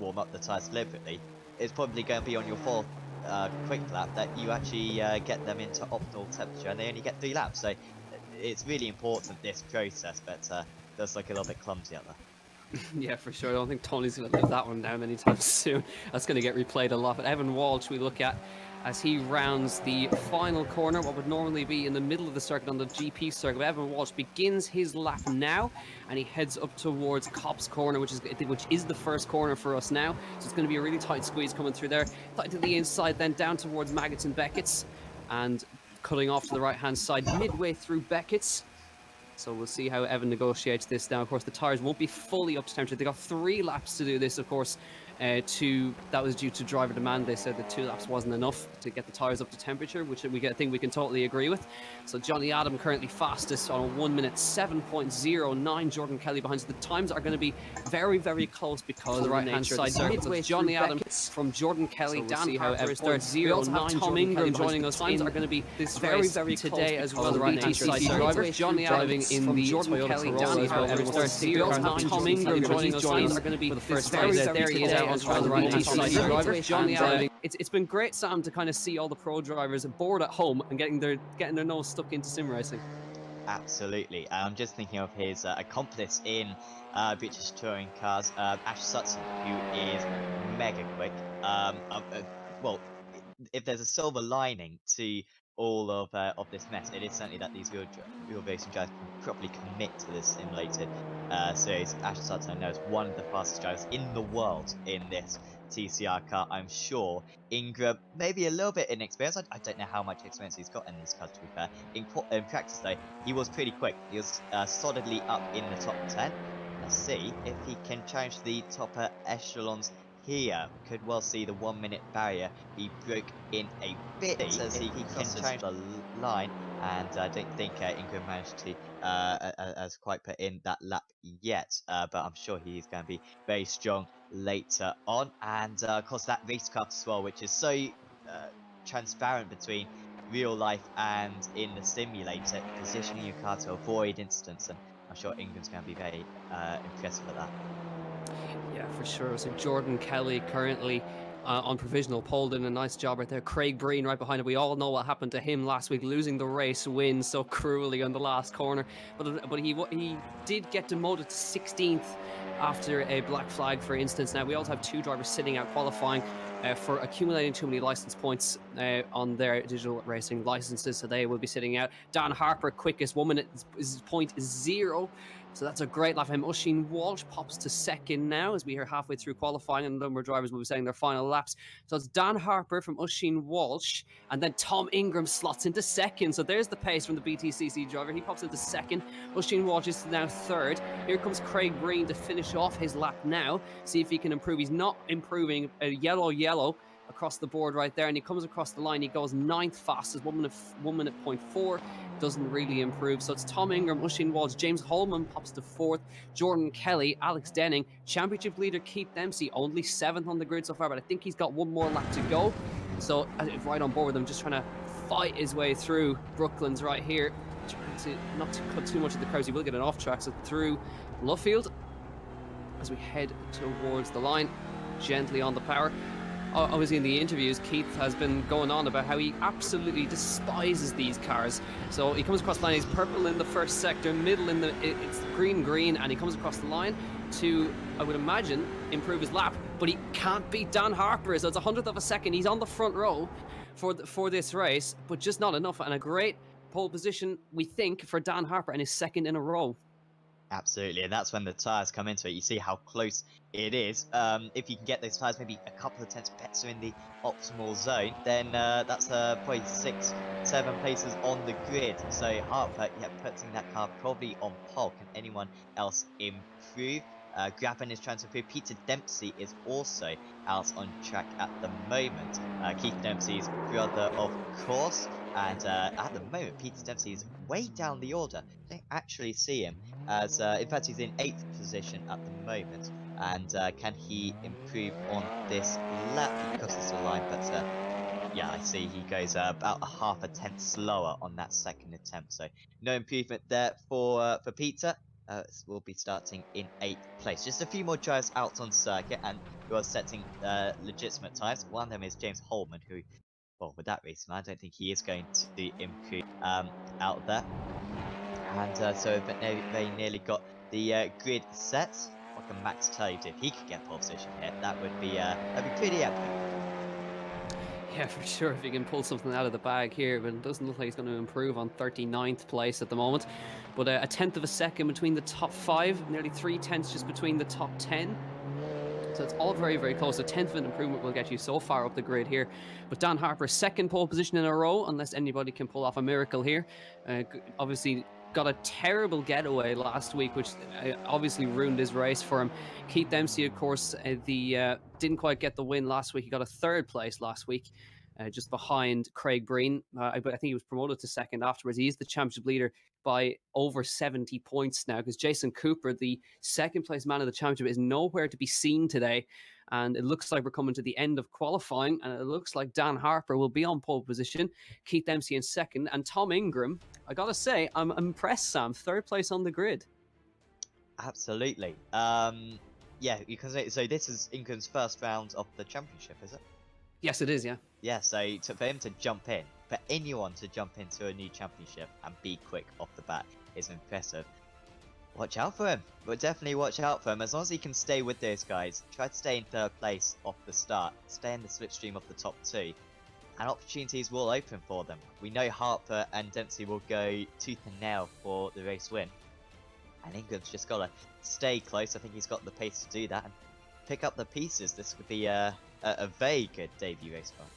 warm up the tyres deliberately, it's probably going to be on your fourth quick lap that you actually get them into optimal temperature, and they only get 3 laps. So it's really important, this process, but does look a little bit clumsy out there. Yeah, for sure. I don't think Tony's going to live that one down anytime soon. That's going to get replayed a lot. But Evan Walsh, we look at as he rounds the final corner, what would normally be in the middle of the circuit on the GP circuit. But Evan Walsh begins his lap now, and he heads up towards Copse Corner, which is the first corner for us now. So it's going to be a really tight squeeze coming through there. Tight to the inside, then down towards Maggots and Beckett's, and cutting off to the right-hand side midway through Beckett's. So we'll see how Evan negotiates this now. Of course, the tyres won't be fully up to temperature. They got 3 laps to do this, of course. That was due to driver demand. They said that 2 laps wasn't enough to get the tyres up to temperature, which I think we can totally agree with. So Johnny Adam currently fastest on a 1 minute 7.09. Jordan Kelly behind. So the times are going to be very, very close because of the right-hand side midway. Johnny Adam from Jordan Kelly. So we'll Dan Harper is third. We also have Tom Ingram joining us. Times are going to be this very, very today as well. The right-hand side driver. Johnny Adam in the Jordan Kelly, Danny Harper, we also have Tom Ingram joining us. Are going to be for the first time. There he is out on the right-hand side driver. Johnny Adam. It's been great, Sam, to kind of see all the pro drivers bored at home and getting their nose stuck into sim racing. Absolutely. I'm just thinking of his accomplice in British touring cars, Ash Sutton, who is mega quick. Well, if there's a silver lining to all of this mess, it is certainly that these real racing drivers can properly commit to this simulated series. Ash Sutton, I know, is one of the fastest drivers in the world in this TCR car. I'm sure Ingram, maybe a little bit inexperienced. I don't know how much experience he's got in these cars, to be fair. In practice, though, he was pretty quick. He was solidly up in the top 10. Let's see if he can challenge the top echelons here. Could well see the 1 minute barrier be broke in a bit as he can challenge the line, and I don't think Ingram managed to as quite put in that lap yet, but I'm sure he's going to be very strong later on. And of course that racecraft as well, which is so transparent between real life and in the simulator, positioning your car to avoid incidents, and I'm sure Ingram's going to be very impressive at that. Yeah, for sure. So Jordan Kelly currently on provisional pole, doing a nice job right there. Craig Breen right behind it. We all know what happened to him last week, losing the race win so cruelly on the last corner. But he did get demoted to 16th after a black flag, for instance. Now, we also have 2 drivers sitting out qualifying for accumulating too many license points on their digital racing licenses, so they will be sitting out. Dan Harper, quickest 1 minute is 0.0. So that's a great lap for him. Oisin Walsh pops to second now as we are halfway through qualifying, and a number of drivers will be setting their final laps. So it's Dan Harper from Oisin Walsh, and then Tom Ingram slots into second. So there's the pace from the BTCC driver. He pops into second. Oisin Walsh is now third. Here comes Craig Breen to finish off his lap now. See if he can improve. He's not improving. Yellow across the board right there, and he comes across the line. He goes 9th fastest, 1 minute 0.4. Doesn't really improve. So it's Tom Ingram, Oisin Walsh, James Holman pops to 4th, Jordan Kelly, Alex Denning, championship leader Keith Dempsey, only 7th on the grid so far, but I think he's got 1 more lap to go. So right on board with him, just trying to fight his way through Brooklands right here, trying to not to cut too much of the curves. He will get an off track, so through Luffield as we head towards the line, gently on the power. Obviously in the interviews, Keith has been going on about how he absolutely despises these cars. So he comes across the line, he's purple in the first sector, middle in it's green, and he comes across the line to, I would imagine, improve his lap, but he can't beat Dan Harper, so it's 100th of a second. He's on the front row for this race, but just not enough, and a great pole position, we think, for Dan Harper, and his second in a row. Absolutely, and that's when the tyres come into it. You see how close it is. If you can get those tyres maybe a couple of tenths better in the optimal zone, then that's probably 6, 7 places on the grid. So Harper, yeah, putting that car probably on pole. Can anyone else improve? Graben is trying to improve. Peter Dempsey is also out on track at the moment. Keith Dempsey's brother, of course. And at the moment, Peter Dempsey is way down the order. I don't actually see him, as in fact he's in 8th position at the moment. And can he improve on this lap? He crosses the line, but yeah, I see he goes about a half a tenth slower on that second attempt. So no improvement there for Peter. We'll be starting in 8th place. Just a few more drives out on circuit, and who are setting legitimate times. One of them is James Holman, who, well, with that reason, I don't think he is going to improve out there. And so they nearly got the grid set. What can Max tell you? If he could get pole position here, that'd be pretty epic. Yeah, for sure, if he can pull something out of the bag here, but it doesn't look like he's going to improve on 39th place at the moment. But a tenth of a second between the top 5, nearly 3 tenths just between the top 10. So it's all very, very close. A tenth of an improvement will get you so far up the grid here. But Dan Harper, second pole position in a row, unless anybody can pull off a miracle here. Obviously got a terrible getaway last week, which obviously ruined his race for him. Keith Dempsey, of course, didn't quite get the win last week. He got a 3rd place last week, just behind Craig Breen. I think he was promoted to 2nd afterwards. He is the championship leader by over 70 points now, because Jason Cooper, the 2nd place man of the championship, is nowhere to be seen today. And it looks like we're coming to the end of qualifying, and it looks like Dan Harper will be on pole position, Keith Dempsey in 2nd, and Tom Ingram, I gotta say, I'm impressed, Sam, 3rd place on the grid. Absolutely. Yeah, you can say, so this is Ingram's first round of the championship, is it? Yes, it is, yeah. Yeah, so for him to jump in, for anyone to jump into a new championship and be quick off the bat is impressive. Watch out for him. But definitely watch out for him. As long as he can stay with those guys, try to stay in 3rd place off the start, stay in the slipstream of the top 2, and opportunities will open for them. We know Harper and Dempsey will go tooth and nail for the race win. And Ingram's just got to stay close. I think he's got the pace to do that and pick up the pieces. This could be a very good debut race for him.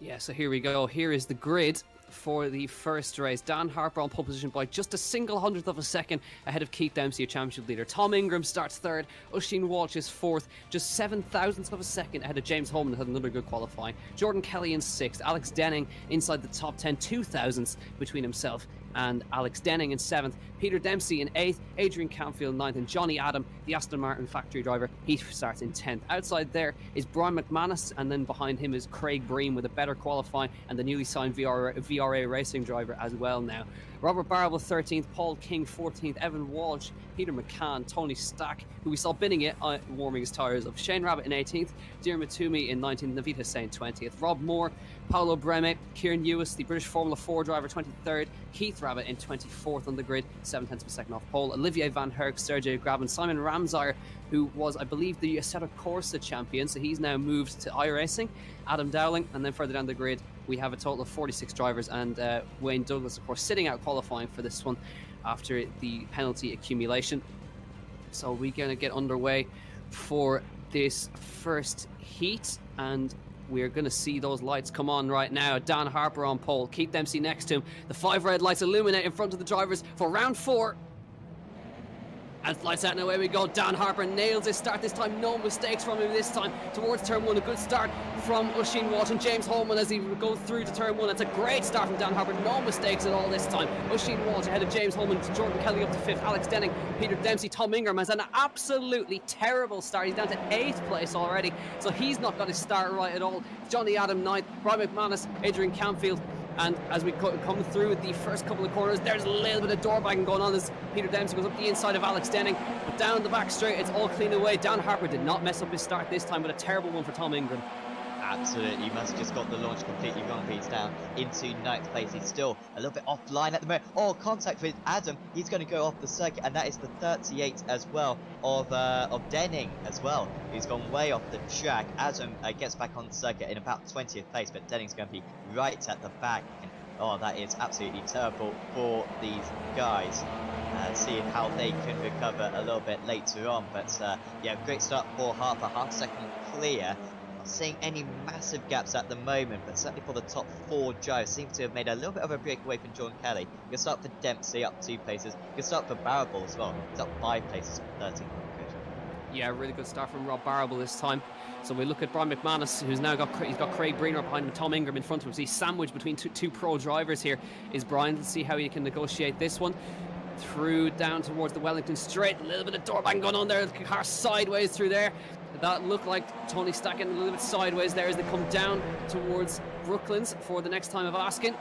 Yeah, so here we go. Here is the grid for the first race. Dan Harper on pole position by just a single hundredth of a second ahead of Keith Dempsey, a championship leader. Tom Ingram starts 3rd. Oisin Walsh is 4th, just 7 thousandths of a second ahead of James Holman, who had another good qualifying. Jordan Kelly in 6th. Alex Denning inside the top 10, 2 thousandths between himself and Alex Denning in 7th. Peter Dempsey in 8th, Adrian Canfield 9th, and Johnny Adam, the Aston Martin factory driver, he starts in 10th. Outside there is Brian McManus, and then behind him is Craig Breen with a better qualifying, and the newly signed VRA racing driver as well now. Robert Barrable 13th, Paul King 14th, Evan Walsh, Peter McCann, Tony Stack, who we saw binning it, warming his tyres up, Shane Rabbit in 18th, Diarmuid Toomey in 19th, Naveed Hussain 20th, Rob Moore, Paolo Breme, Kieran Ewis, the British Formula 4 driver 23rd, Keith Rabbit in 24th on the grid, 7 tenths of a second off pole, Olivier Van Herk, Sergio Graben, Simon Ramsire, who was, I believe, the Assetto Corsa champion, so he's now moved to iRacing, Adam Dowling, and then further down the grid we have a total of 46 drivers, and Wayne Douglas, of course, sitting out qualifying for this one after the penalty accumulation. So we're going to get underway for this first heat, and we're going to see those lights come on right now. Dan Harper on pole, Keith Dempsey next to him. The 5 red lights illuminate in front of the drivers for round 4. And lights out and away we go. Dan Harper nails his start this time. No mistakes from him this time. Towards turn 1, a good start from Oisin Walsh and James Holman as he goes through to turn 1. It's a great start from Dan Harper. No mistakes at all this time. Oisin Walsh ahead of James Holman. Jordan Kelly up to 5th. Alex Denning, Peter Dempsey, Tom Ingram has an absolutely terrible start. He's down to 8th place already. So he's not got his start right at all. Johnny Adam 9th. Brian McManus, Adrian Canfield. And as we come through the first couple of corners, there's a little bit of door bagging going on as Peter Dempsey goes up the inside of Alex Denning. But down the back straight, it's all clean away. Dan Harper did not mess up his start this time, but a terrible one for Tom Ingram. Absolutely, he must have just got the launch completely wrong. He's down into 9th place. He's still a little bit offline at the moment. Oh, contact with Adam. He's going to go off the circuit, and that is the 38 as well of Denning as well, who's gone way off the track. Adam gets back on the circuit in about 20th place, but Denning's going to be right at the back. And, oh, that is absolutely terrible for these guys. Seeing how they can recover a little bit later on. But yeah, great start for Harper. Half second clear. Not seeing any massive gaps at the moment, but certainly for the top 4 drivers, seems to have made a little bit of a breakaway from Jordan Kelly. Good start for Dempsey, up 2 places. Good start for Barrable as well. He's up 5 places from 13. Yeah, really good start from Rob Barrable this time. So we look at Brian McManus, who's now got Craig Breen behind him, Tom Ingram in front of him. So he's sandwiched between two pro drivers here. Is Brian? Let's see how he can negotiate this one. Through down towards the Wellington straight. A little bit of door bang going on there. The car sideways through there. That looked like Tony stacking a little bit sideways there as they come down towards Brooklands for the next time of asking.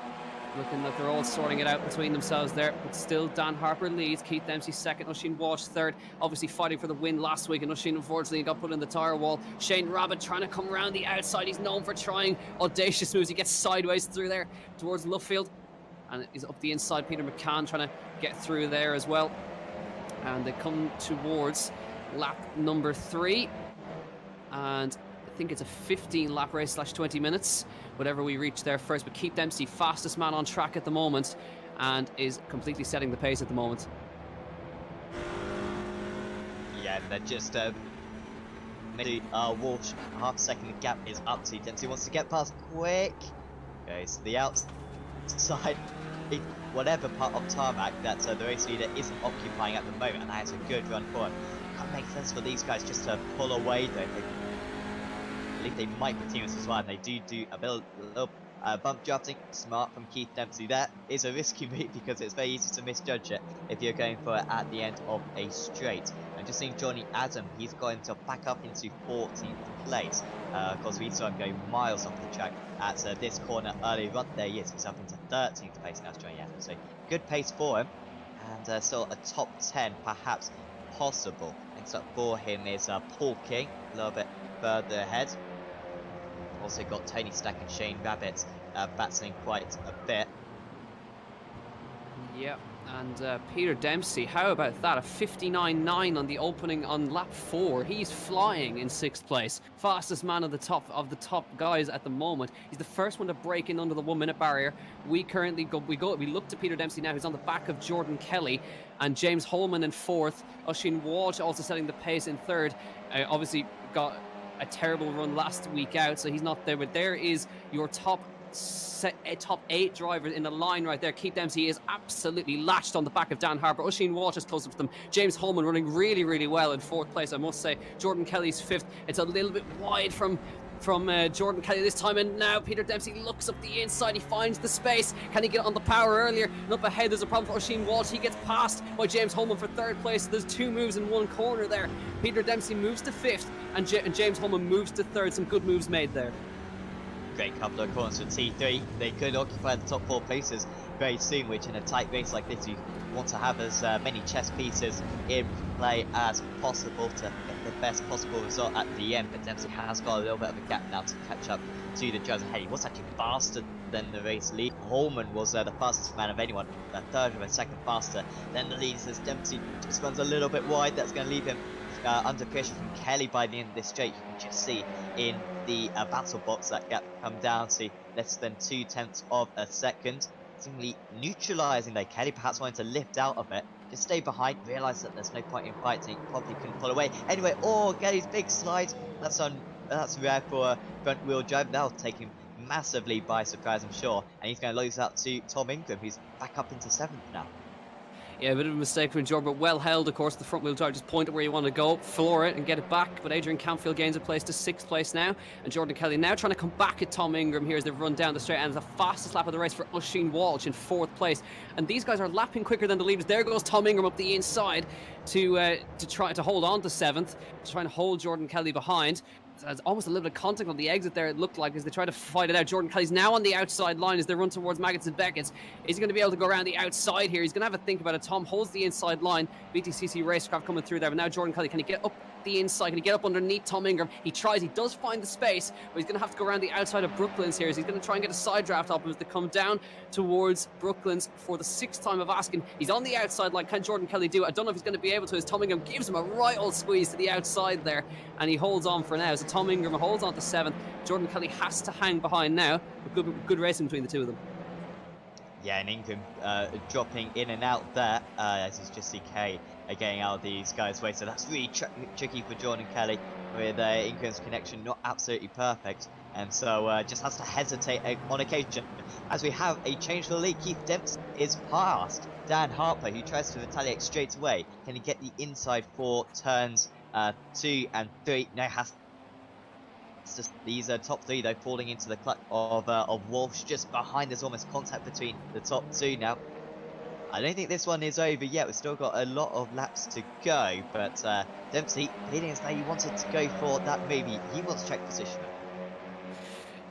Looking like they're all sorting it out between themselves there, but still Dan Harper leads. Keith Dempsey second, Oisin Walsh third. Obviously fighting for the win last week, and Oisin unfortunately got put in the tyre wall. Shane Rabbit trying to come around the outside. He's known for trying audacious moves. He gets sideways through there towards Luffield, and he's up the inside. Peter McCann trying to get through there as well. And they come towards lap number 3, and I think it's a 15 lap race / 20 minutes, whatever we reach there first. But Keith Dempsey, fastest man on track at the moment, and is completely setting the pace at the moment. Yeah, they're just Walsh, half second the gap is up to. Dempsey wants to get past quick. Okay, so the outside, whatever part of tarmac that the race leader isn't occupying at the moment, and that is a good run for him. Can't make sense for these guys just to pull away though. I believe they might continue as well, and they do a little bump drafting. Smart from Keith Dempsey. That is a risky move because it's very easy to misjudge it if you're going for it at the end of a straight. And just seeing Johnny Adam, he's going to back up into 14th place. Of course, we saw him going miles off the track at this corner earlier on. There he is. He's up into 13th place now, Johnny Adam. So good pace for him, and still a top 10 perhaps possible. Next up for him is Paul King, a little bit further ahead. Also got Tony Stack and Shane Rabbit battling quite a bit. Yep, and Peter Dempsey, how about that? A 59.9 on the opening on lap 4. He's flying in 6th place. Fastest man of the top guys at the moment. He's the first one to break in under the 1 minute barrier. We currently we look to Peter Dempsey now, who's on the back of Jordan Kelly and James Holman in 4th. Oisin Walsh also setting the pace in 3rd. Obviously got a terrible run last week out, so he's not there, but there is your top 8 drivers in the line right there. Keith Dempsey is absolutely latched on the back of Dan Harper. Oisin Walsh is close up to them. James Holman running really, really well in 4th place, I must say. Jordan Kelly's 5th. It's a little bit wide from Jordan Kelly this time, and now Peter Dempsey looks up the inside. He finds the space. Can he get on the power earlier? And up ahead there's a problem for Oisin Walsh. He gets passed by James Holman for 3rd place. There's 2 moves in 1 corner there. Peter Dempsey moves to 5th, and James Holman moves to 3rd. Some good moves made there. Great couple of corners for T3. They could occupy the top 4 places very soon, which in a tight race like this you want to have as many chess pieces in play as possible to get the best possible result at the end. But Dempsey has got a little bit of a gap now to catch up to the drivers ahead. He was actually faster than the race lead. Holman was the fastest man of anyone, a third of a second faster than the lead. As Dempsey just runs a little bit wide, that's going to leave him under pressure from Kelly by the end of this straight. You can just see in the battle box that gap come down to less than 0.2 of a second. Seemingly neutralising there. Kelly perhaps wanting to lift out of it, just stay behind, realise that there's no point in fighting, probably couldn't pull away. Anyway, Kelly's big slide, that's rare for a front wheel drive. That'll take him massively by surprise, I'm sure, and he's going to lose out to Tom Ingram, who's back up into 7th now. Yeah, a bit of a mistake from Jordan, but well held, of course. The front wheel drive, just point it where you want to go, floor it and get it back. But Adrian Campfield gains a place to 6th place now. And Jordan Kelly now trying to come back at Tom Ingram here as they've run down the straight. And the fastest lap of the race for Oisin Walsh in 4th place. And these guys are lapping quicker than the leaders. There goes Tom Ingram up the inside to try to hold on to 7th, trying to hold Jordan Kelly behind. There's almost a little bit of contact on the exit there, it looked like, as they try to fight it out. Jordan Kelly's now on the outside line as they run towards Maggots and Beckett's. Is he going to be able to go around the outside here? He's going to have a think about it. Tom holds the inside line. BTCC Racecraft coming through there, but now Jordan Kelly, can he get up the inside? Can he get up underneath Tom Ingram? He tries, he does find the space, but he's going to have to go around the outside of Brooklands here. He's going to try and get a side draft off him as they come down towards Brooklands for the 6th time of asking. He's on the outside line. Can Jordan Kelly do it? I don't know if he's going to be able to, as Tom Ingram gives him a right old squeeze to the outside there, and he holds on for now. So Tom Ingram holds on to 7th. Jordan Kelly has to hang behind now, but good racing between the two of them. Yeah, and Ingram dropping in and out there as he's just CK getting out of these guys' way. So that's really tricky for Jordan Kelly with Ingram's connection not absolutely perfect. And so just has to hesitate on occasion. As we have a change for the lead, Keith Dempsey is past Dan Harper, who tries to retaliate straight away. Can he get the inside for turns 2 and 3? No, these top 3 though falling into the clutch of Walsh just behind. There's almost contact between the top 2 now. I don't think this one is over yet. We've still got a lot of laps to go, but Dempsey feeling as though he wanted to go for that movie. He wants check position.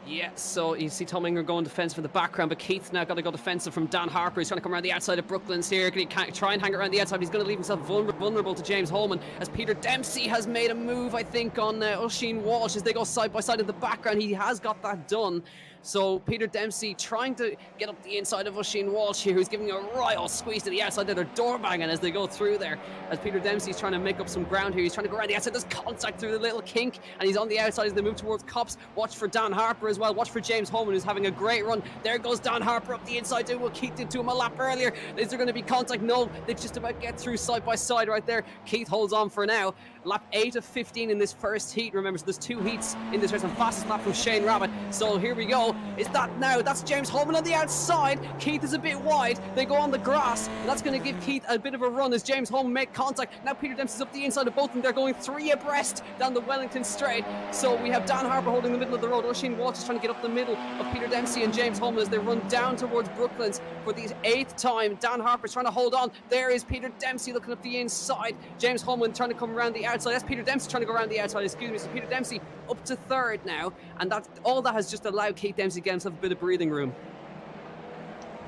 Yeah, so you see Tom Ingram going defensive in the background, but Keith's now got to go defensive from Dan Harper. He's trying to come around the outside of Brooklands here. He can't try and hang around the outside. He's going to leave himself vulnerable to James Holman, as Peter Dempsey has made a move, I think, on Oisin Walsh as they go side by side in the background. He has got that done. So Peter Dempsey trying to get up the inside of Oisin Walsh here, who's giving a royal squeeze to the outside there. They're door banging as they go through there. As Peter Dempsey's trying to make up some ground here. He's trying to go around the outside. There's contact through the little kink, and he's on the outside as they move towards Cops. Watch for Dan Harper as well. Watch for James Holman, who's having a great run. There goes Dan Harper up the inside, doing what Keith did to him a lap earlier. Is there going to be contact? No, they just about get through side by side right there. Keith holds on for now. Lap 8 of 15 in this first heat. Remember, so there's 2 heats in this race, and fastest lap from Shane Rabbit. So here we go. Is that now? That's James Holman on the outside. Keith is a bit wide. They go on the grass, and that's going to give Keith a bit of a run as James Holman make contact. Now Peter Dempsey's up the inside of both of them. They're going 3 abreast down the Wellington Straight. So we have Dan Harper holding the middle of the road. Oisin Walsh is trying to get up the middle of Peter Dempsey and James Holman as they run down towards Brooklands for the 8th time. Dan Harper's trying to hold on. There is Peter Dempsey looking up the inside. James Holman trying to come around the outside. That's Peter Dempsey trying to go around the outside, excuse me. So Peter Dempsey up to 3rd now, and that's all that has just allowed Keith Dempsey to get himself a bit of breathing room.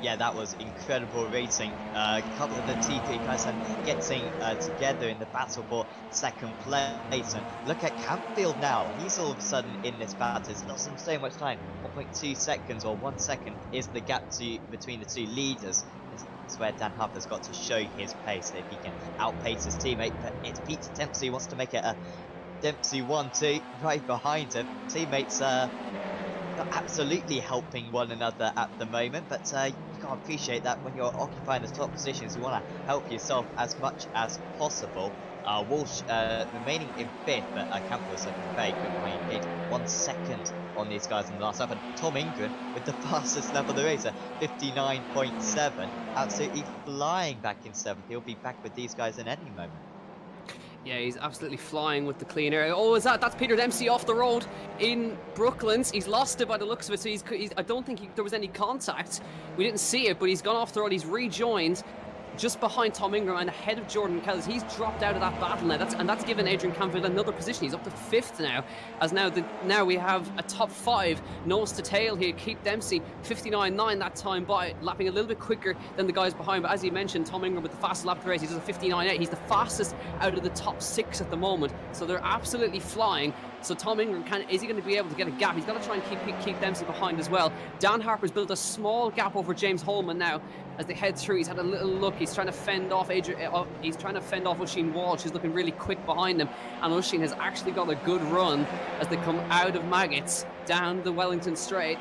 Yeah, that was incredible racing. A couple of the TP guys are getting together in the battle for 2nd place. And look at Campfield now. He's all of a sudden in this battle. He's lost him so much time. 1.2 seconds or 1 second is the gap between the 2 leaders. It's where Dan Harper's got to show his pace if he can outpace his teammate. But it's Peter Dempsey who wants to make it a Dempsey 1-2 right behind him. Teammates not absolutely helping one another at the moment, but you can't appreciate that when you're occupying the top positions. You want to help yourself as much as possible. Walsh remaining in 5th, but Campbell's looking very good when he gained 1 second on these guys in the last lap. And Tom Ingram with the fastest lap of the race at 59.7, absolutely flying back in 7th. He'll be back with these guys in any moment. Yeah, he's absolutely flying with the clean air. Oh, that's Peter Dempsey off the road in Brooklands. He's lost it by the looks of it, so I don't think there was any contact. We didn't see it, but he's gone off the road. He's rejoined just behind Tom Ingram and ahead of Jordan Kelly. He's dropped out of that battle now. That's given Adrian Campfield another position. He's up to 5th now, as now we have a top 5 nose to tail here. Keith Dempsey 59.9 that time by, lapping a little bit quicker than the guys behind. But as you mentioned, Tom Ingram with the fastest lap of the race. He does a 59.8. He's the fastest out of the top 6 at the moment. So they're absolutely flying. So Tom Ingram, is he going to be able to get a gap? He's got to try and keep Dempsey behind as well. Dan Harper's built a small gap over James Holman now as they head through. He's had a little look. He's trying to fend off Oisin Walsh, who's looking really quick behind him. And Oisin has actually got a good run as they come out of Maggots down the Wellington Straight.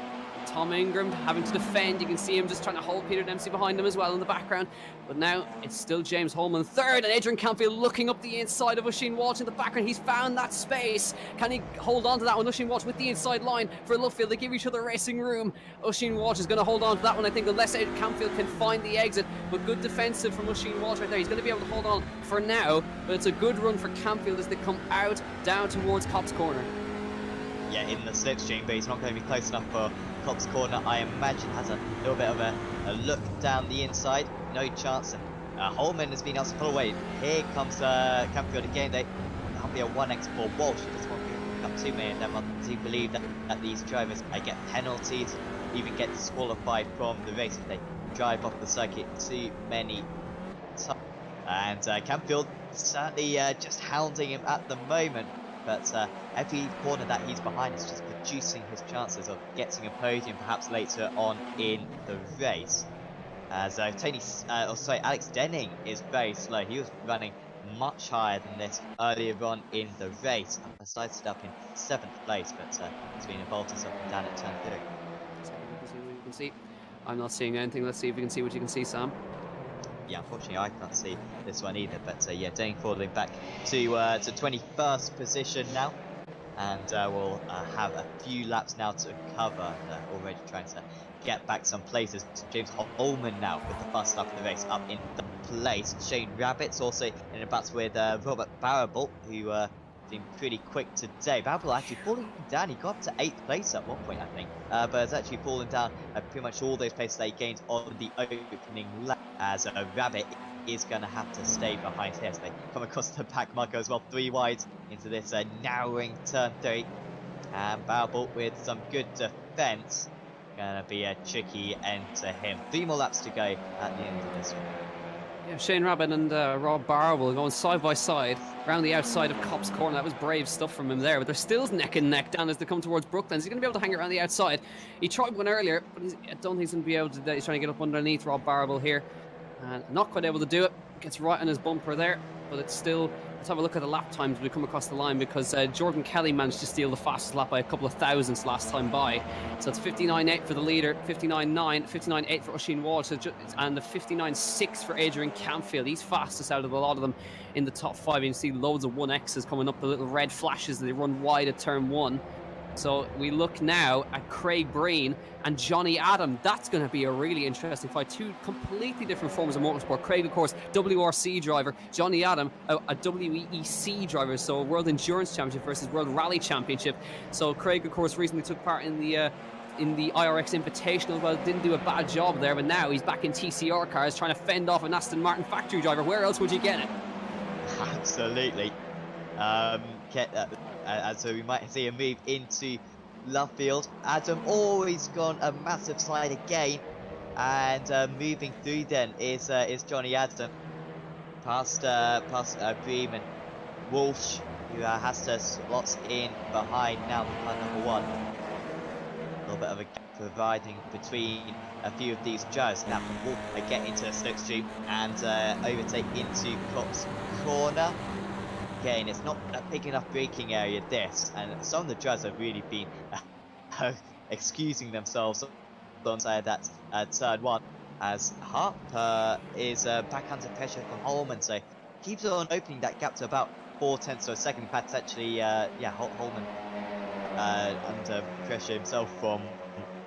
Tom Ingram having to defend. You can see him just trying to hold Peter Dempsey behind him as well in the background. But now it's still James Holman 3rd, and Adrian Campfield looking up the inside of Oisin Walsh in the background. He's found that space. Can he hold on to that one? Oisin Walsh with the inside line for Luffield. They give each other racing room. Oisin Walsh is going to hold on to that one, I think, unless Adrian Campfield can find the exit. But good defensive from Oisin Walsh right there. He's going to be able to hold on for now, but it's a good run for Campfield as they come out down towards Cops Corner. Yeah, in the slipstream, but he's not going to be close enough for Cops Corner. I imagine has a little bit of a look down the inside. No chance. And Holman has been able to pull away. Here comes Campfield again. That'll be a 1x for Walsh. He doesn't want to pick up too many of them. I do believe that these drivers get penalties, even get disqualified from the race if they drive off the circuit too many times. And Campfield certainly just hounding him at the moment. But every corner that he's behind is just reducing his chances of getting a podium perhaps later on in the race. As Alex Denning is very slow. He was running much higher than this earlier on in the race. Started up in 7th place, but he's been involved in something down at turn 3. So we can see what you can see. I'm not seeing anything. Let's see if we can see what you can see, Sam. Yeah, unfortunately I can't see this one either, but yeah, Denning falling back to 21st position now, and we'll have a few laps now to cover. Already trying to get back some places. James Holman now with the fast lap of the race up in the place. Shane Rabbit's also in a battle with Robert Barrable, who been pretty quick today. Barrable actually falling down. He got up to 8th place at one point, I think, but has actually fallen down pretty much all those places that he gained on the opening lap, as Rabbit is going to have to stay behind here. So they come across the pack marker as well, 3 wide into this narrowing turn 3. And Barrable with some good defense. Gonna be a tricky end to him. 3 more laps to go at the end of this one. Yeah, Shane Rabbit and Rob Barwell going side by side around the outside of Copse Corner. That was brave stuff from him there, but they're still neck and neck down as they come towards Brooklands. He's going to be able to hang around the outside. He tried one earlier, but I don't think he's going to be able to do that. He's trying to get up underneath Rob Barwell here. And not quite able to do it. Gets right on his bumper there, but it's still... Let's have a look at the lap times we come across the line, because Jordan Kelly managed to steal the fastest lap by a couple of thousandths last time by. So it's 59.8 for the leader, 59.9, 59.8 for Oisin Walsh, and the 59.6 for Adrian Campfield. He's fastest out of a lot of them in the top 5. You can see loads of 1Xs coming up, the little red flashes as they run wide at turn 1. So we look now at Craig Breen and Johnny Adam. That's going to be a really interesting fight. 2 completely different forms of motorsport. Craig, of course, WRC driver. Johnny Adam, a WEC driver. So World Endurance Championship versus World Rally Championship. So Craig, of course, recently took part in the IRX Invitational. Well, didn't do a bad job there, but now he's back in TCR cars trying to fend off an Aston Martin factory driver. Where else would you get it? Absolutely. So we might see a move into Lovefield. Adam always gone a massive slide again, and moving through then is Johnny Adam past Bream and Walsh, who has to slots in behind now car number 1. A little bit of a gap providing between a few of these drivers. Now Wolf get into the slipstream and overtake into Cox Corner. Again, it's not a big enough braking area, this, and some of the drivers have really been excusing themselves on that turn 1, as Harper is back under pressure from Holman, so keeps on opening that gap to about 0.4 of a second. In fact, it's actually Holman under pressure himself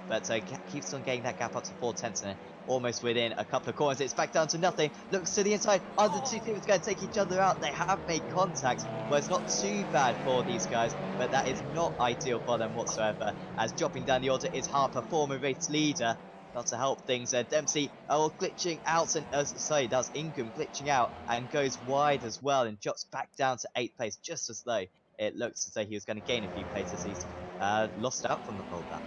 but keeps on getting that gap up to 0.4 and almost within a couple of corners. It's back down to nothing. Looks to the inside. Are the two teams going to take each other out? They have made contact. Well, it's not too bad for these guys, but that is not ideal for them whatsoever. As dropping down the order is Harper, former race leader. Not to help things. Dempsey glitching out, and that's Ingram glitching out and goes wide as well and drops back down to 8th place, just as though it looks as though he was going to gain a few places. He's lost out from the pole there.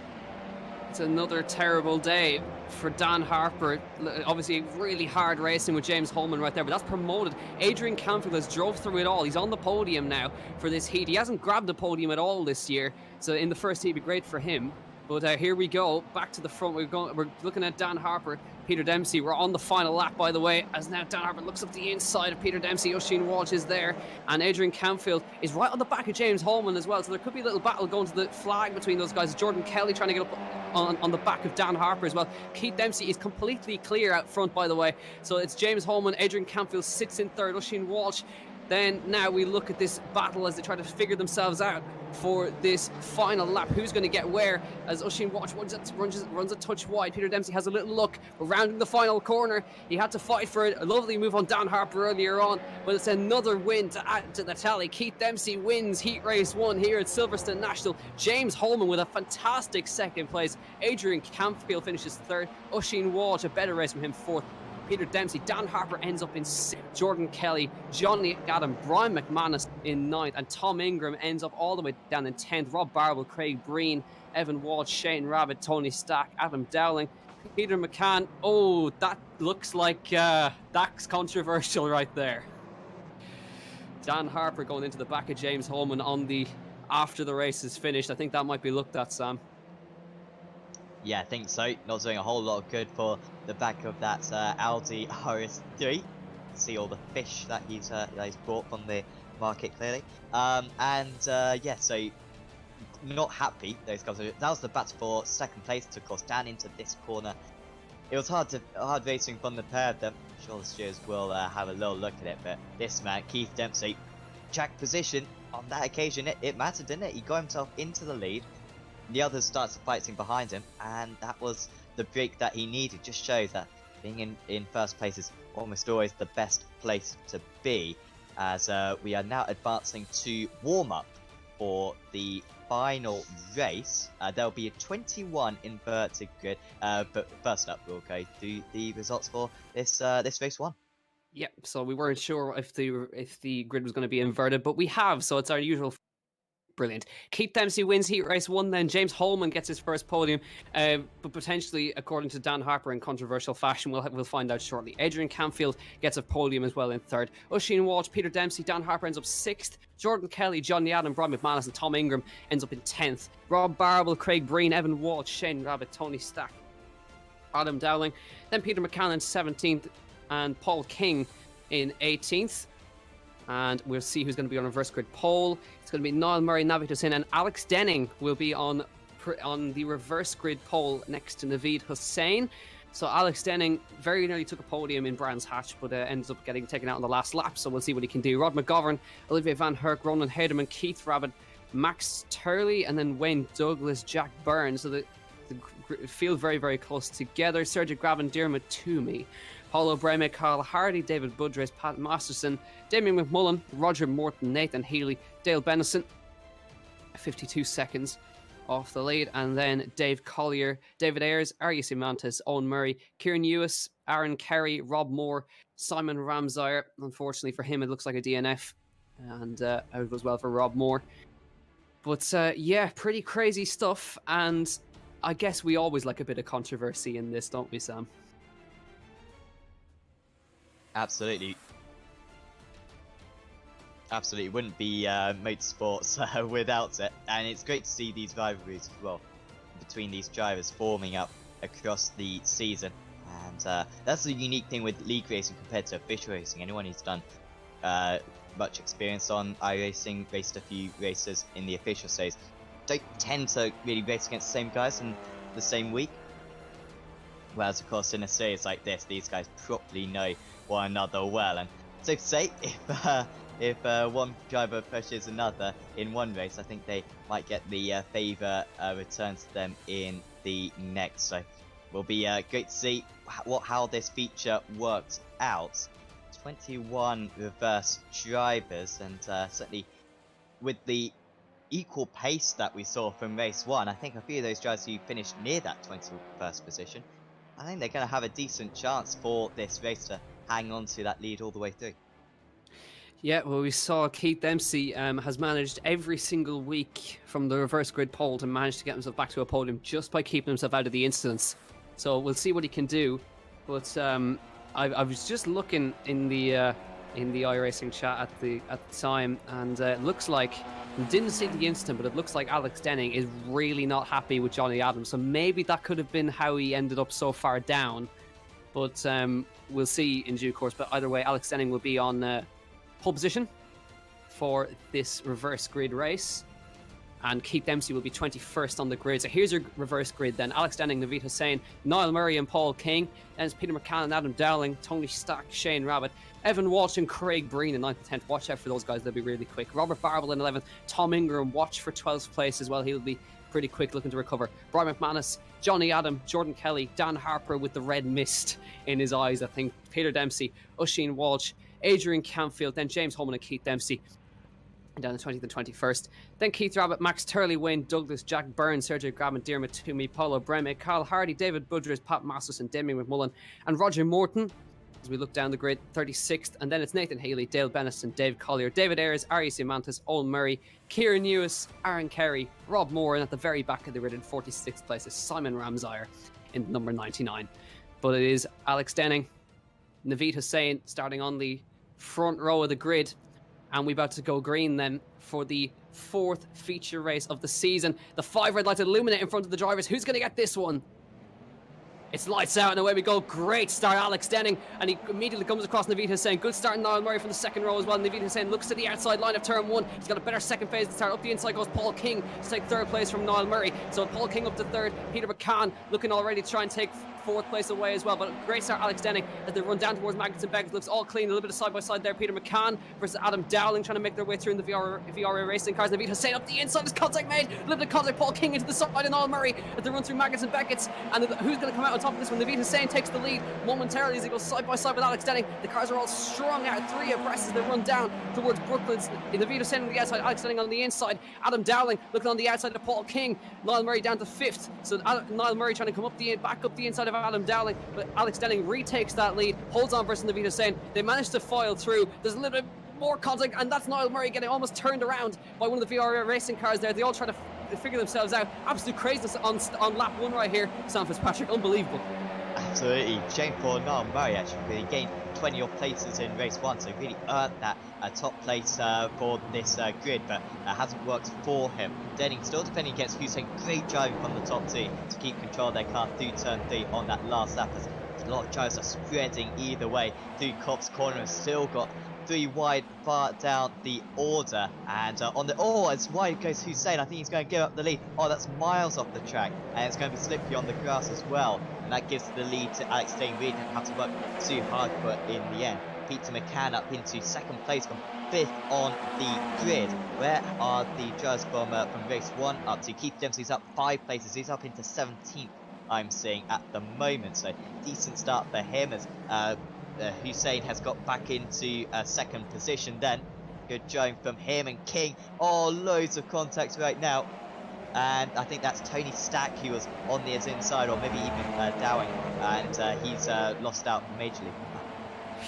It's another terrible day for Dan Harper. Obviously, really hard racing with James Holman right there, but that's promoted. Adrian Campfield has drove through it all. He's on the podium now for this heat. He hasn't grabbed the podium at all this year, so in the first heat, it'd be great for him. But here we go, back to the front. We're looking at Dan Harper, Peter Dempsey. We're on the final lap, by the way, as now Dan Harper looks up the inside of Peter Dempsey. Oisin Walsh is there, and Adrian Campfield is right on the back of James Holman as well. So there could be a little battle going to the flag between those guys. Jordan Kelly trying to get up on the back of Dan Harper as well. Keith Dempsey is completely clear out front, by the way. So it's James Holman, Adrian Campfield sits in third, Oisin Walsh. Then now we look at this battle as they try to figure themselves out for this final lap. Who's going to get where as Oisin Walsh runs a touch wide. Peter Dempsey has a little look. We're rounding the final corner. He had to fight for it. A lovely move on Dan Harper earlier on, but it's another win to add to the tally. Keith Dempsey wins Heat Race 1 here at Silverstone National. James Holman with a fantastic second place. Adrian Campfield finishes third. Oisin Walsh, a better race from him, fourth. Peter Dempsey, Dan Harper ends up in 6th, Jordan Kelly, Johnny Adam, Brian McManus in 9th, and Tom Ingram ends up all the way down in 10th. Rob Barwell, Craig Breen, Evan Walsh, Shane Rabbit, Tony Stack, Adam Dowling, Peter McCann. Oh, that looks like that's controversial right there. Dan Harper going into the back of James Holman after the race is finished. I think that might be looked at, Sam. Yeah, I think so. Not doing a whole lot of good for the back of that Audi RS3. See all the fish that he's brought from the market, clearly. Yeah, so not happy, those guys. That was the battle for second place, to course down into this corner. It was hard racing from the pair of them. I'm sure the stewards will have a little look at it, but this man, Keith Dempsey, track position on that occasion, it mattered, didn't it? He got himself into the lead. The others started fighting behind him, and that was the break that he needed. Just shows that being in first place is almost always the best place to be, as we are now advancing to warm-up for the final race. There'll be a 21 inverted grid, but first up we'll go through the results for this race 1. Yep, so we weren't sure if the grid was going to be inverted, but we have, so it's our usual Brilliant. Keith Dempsey wins heat race 1, then James Holman gets his first podium, but potentially, according to Dan Harper, in controversial fashion. We'll find out shortly. Adrian Canfield gets a podium as well in 3rd. Oisin Walsh, Peter Dempsey, Dan Harper ends up 6th. Jordan Kelly, Johnny Adam, Brian McManus and Tom Ingram ends up in 10th. Rob Barble, Craig Breen, Evan Walsh, Shane Rabbit, Tony Stack, Adam Dowling. Then Peter McCann in 17th and Paul King in 18th. And we'll see who's going to be on reverse grid pole. It's going to be Niall Murray, Navid Hussain, and Alex Denning will be on the reverse grid pole next to Navid Hussain. So Alex Denning very nearly took a podium in Brands Hatch, but ends up getting taken out on the last lap. So we'll see what he can do. Rod McGovern, Olivier Van Herk, Ronan Haderman, Keith Rabbit, Max Turley, and then Wayne Douglas, Jack Byrne. So the field very, very close together. Sergio Gravin, Diarmuid Toomey, Paulo Breme, Carl Hardy, David Budres, Pat Masterson, Damien McMullen, Roger Morton, Nathan Healy, Dale Bennison, 52 seconds off the lead. And then Dave Collier, David Ayres, Arias Imantes, Owen Murray, Kieran Ewis, Aaron Kerry, Rob Moore, Simon Ramsire. Unfortunately for him, it looks like a DNF. And out as well for Rob Moore. But yeah, pretty crazy stuff. And I guess we always like a bit of controversy in this, don't we, Sam? Absolutely. Absolutely. Wouldn't be motorsports without it. And it's great to see these rivalries as well between these drivers forming up across the season. And that's the unique thing with league racing compared to official racing. Anyone who's done much experience on iRacing, raced a few races in the official stage, don't tend to really race against the same guys in the same week. Whereas, of course, in a series like this, these guys properly know one another well. And so to say, if one driver pushes another in one race, I think they might get the favour returned to them in the next. So will be great to see how this feature works out. 21 reverse drivers, and certainly with the equal pace that we saw from race 1, I think a few of those drivers who finished near that 21st position, I think they're going to have a decent chance for this race to hang on to that lead all the way through. Yeah, well, we saw Keith Dempsey has managed every single week from the reverse grid pole to manage to get himself back to a podium just by keeping himself out of the incidents. So we'll see what he can do. But I was just looking in the iRacing chat at the time, and it looks like, didn't see the incident, but it looks like Alex Denning is really not happy with Johnny Adams. So maybe that could have been how he ended up so far down. But we'll see in due course. But either way, Alex Denning will be on pole position for this reverse grid race, and Keith Dempsey will be 21st on the grid. So here's your reverse grid then. Alex Denning, Navid Hussain, Niall Murray and Paul King. Then it's Peter McCann and Adam Dowling, Tony Stack, Shane Rabbit, Evan Walsh and Craig Breen in 9th and 10th. Watch out for those guys, they'll be really quick. Robert Barble in 11th, Tom Ingram, watch for 12th place as well. He'll be pretty quick looking to recover. Brian McManus, Johnny Adam, Jordan Kelly, Dan Harper with the red mist in his eyes, I think. Peter Dempsey, Oisin Walsh, Adrian Canfield, then James Holman and Keith Dempsey down the 20th and 21st. Then Keith Rabbit, Max Turley, Wayne Douglas, Jack Byrne, Sergio Grabman, Diarmuid Toomey, Paulo Breme, Carl Hardy, David Budres, Pat Masterson, Damien McMullen, and Roger Morton. As we look down the grid, 36th, and then it's Nathan Healy, Dale Bennison, Dave Collier, David Ayres, Arias Imantes, Owen Murray, Kieran Ewis, Aaron Kerry, Rob Moore, and at the very back of the grid in 46th place is Simon Ramsire in number 99. But it is Alex Denning, Navid Hussain starting on the front row of the grid, and we're about to go green then for the 4th feature race of the season. The 5 red lights illuminate in front of the drivers. Who's going to get this one? It's lights out and away we go. Great start, Alex Denning, and he immediately comes across Navid Hussain. Good start, Niall Murray from the second row as well. Navid Hussain looks to the outside line of turn 1. He's got a better second phase to start. Up the inside goes Paul King to take 3rd place from Niall Murray. So Paul King up to 3rd. Peter McCann looking already to try and take 4th place away as well. But great start, Alex Denning, as they run down towards Magnuson Beck. Looks all clean, a little bit of side by side there. Peter McCann versus Adam Dowling trying to make their way through in the VR racing cars. Navid Hussain up the inside, there's contact made. A little bit of contact, Paul King into the side and Niall Murray as they run through Magnuson Beckett's. And who's going to come out on top of this one? Navid Hussain takes the lead momentarily as he goes side by side with Alex Denning. The cars are all strung out, 3 abreast as they run down towards Brooklands. Navid Hussain on the outside, Alex Denning on the inside. Adam Dowling looking on the outside of Paul King. Niall Murray down to 5th. So Niall Murray trying to come back up the inside of Adam Dowling. But Alex Denning retakes that lead, holds on versus Navid Hussain. They managed to file through. There's a little bit more contact, and that's Niall Murray getting almost turned around by one of the VR racing cars there. They all try to figure themselves out. Absolute craziness on lap 1 right here. Sam Fitzpatrick, unbelievable. Absolutely. Shame for Niall Murray, actually, really gained 20 odd places in race 1, so really earned that top place for this grid, but hasn't worked for him. Denning still defending against Hussein. Great driving from the top team to keep control of their car through turn 3 on that last lap, as a lot of drivers are spreading either way through Cops Corner, and still got 3 wide far down the order. And on the as wide goes Hussein. I think he's going to give up the lead. Oh, that's miles off the track, and it's going to be slippery on the grass as well, and that gives the lead to Alex Dane. Really didn't have to work too hard for it in the end. Peter McCann up into 2nd place from 5th on the grid. Where are the drivers from race 1 up to? Keith Dempsey's up 5 places. He's up into 17th, I'm seeing at the moment, so decent start for him, as Hussein has got back into 2nd position. Then good driving from him and King. Oh, loads of contacts right now, and I think that's Tony Stack who was on his inside, or maybe even Dowing, and he's lost out majorly.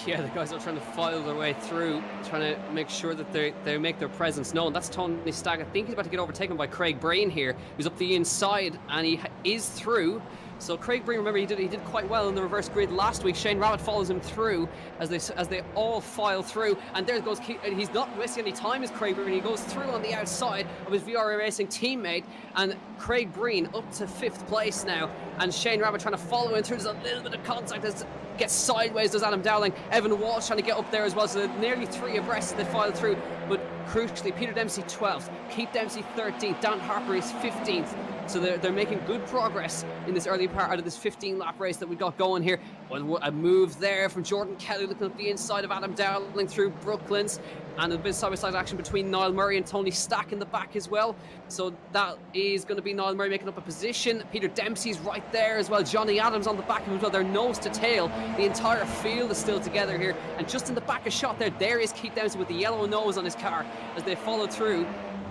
Yeah, the guys are trying to file their way through, trying to make sure that they make their presence known. That's Tony Stack. I think he's about to get overtaken by Craig Breen here, who's up the inside, and he is through. So Craig Breen, remember, he did quite well in the reverse grid last week. Shane Rabbit follows him through as they all file through, and there goes he's not wasting any time as Craig Breen. He goes through on the outside of his VRA Racing teammate, and Craig Breen up to 5th place now, and Shane Rabbit trying to follow him through. There's a little bit of contact as gets sideways, does Adam Dowling. Evan Walsh trying to get up there as well, so they're nearly 3 abreast as they file through. But crucially, Peter Dempsey 12th, Keith Dempsey 13th, Dan Harper is 15th. So they're making good progress in this early part of this 15-lap race that we got going here. A move there from Jordan Kelly, looking at the inside of Adam Dowling through Brooklands, and a bit of side-by-side action between Niall Murray and Tony Stack in the back as well. So that is going to be Niall Murray making up a position. Peter Dempsey's right there as well. Johnny Adams on the back of him as well. They're nose to tail. The entire field is still together here. And just in the back of shot there is Keith Dempsey with the yellow nose on his car as they follow through.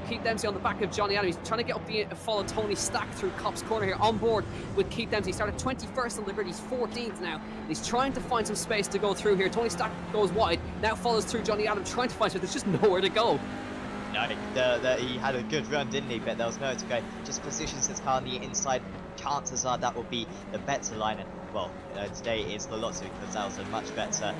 Keith Dempsey on the back of Johnny Adams. He's trying to get up follow Tony Stack through Cops Corner here, on board with Keith Dempsey. He started 21st on the grid. He's 14th now. And he's trying to find some space to go through here. Tony Stack goes wide, now follows through Johnny Adams, trying to find space. There's just nowhere to go. No, he had a good run, didn't he? But there was nowhere to go. Just positions his car on the inside. Chances are that will be the better line. And well, today it's the Lotto, because that was a much better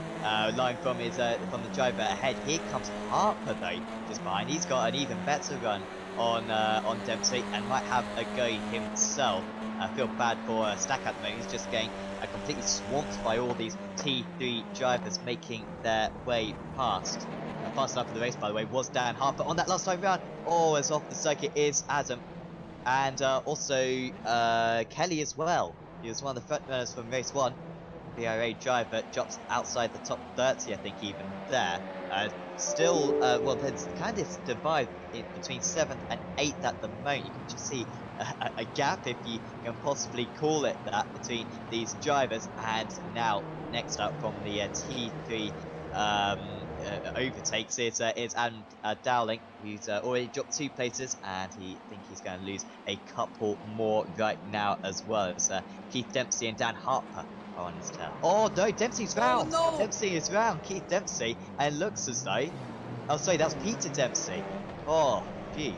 line from the driver ahead. Here comes Harper though, just behind. He's got an even better run on Dempsey, and might have a go himself. I feel bad for Stack at the moment. He's just getting completely swamped by all these T3 drivers making their way past. Fast enough for the race, by the way, was Dan Harper on that last time round. Oh, as off the circuit is Adam, and also Kelly as well. He was one of the front runners from race 1. VRA driver drops outside the top 30, I think, even there. Still, well, there's kind of this divide between 7th and 8th at the moment. You can just see a gap, if you can possibly call it that, between these drivers. And now, next up from the T3 overtakes is Adam Dowling, who's already dropped 2 places, and I think he's going to lose a couple more right now as well, as Keith Dempsey and Dan Harper are on his tail. Oh no, Dempsey's round! Oh, no. Dempsey is round, Keith Dempsey, and it looks as though... Oh sorry, that's Peter Dempsey. Oh, gee.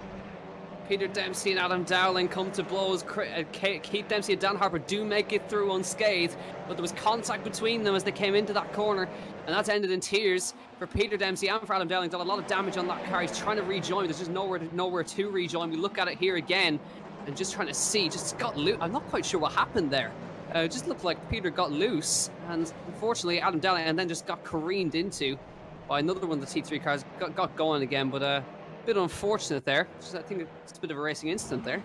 Peter Dempsey and Adam Dowling come to blows. Keith Dempsey and Dan Harper do make it through unscathed, but there was contact between them as they came into that corner, and that's ended in tears for Peter Dempsey and for Adam Dowling. Done a lot of damage on that car. He's trying to rejoin. There's just nowhere to rejoin. We look at it here again, and just trying to see. Just got loose. I'm not quite sure what happened there. It just looked like Peter got loose, and unfortunately Adam Dowling, and then just got careened into by another one of the T3 cars. Got going again, but bit unfortunate there. I think it's a bit of a racing incident there.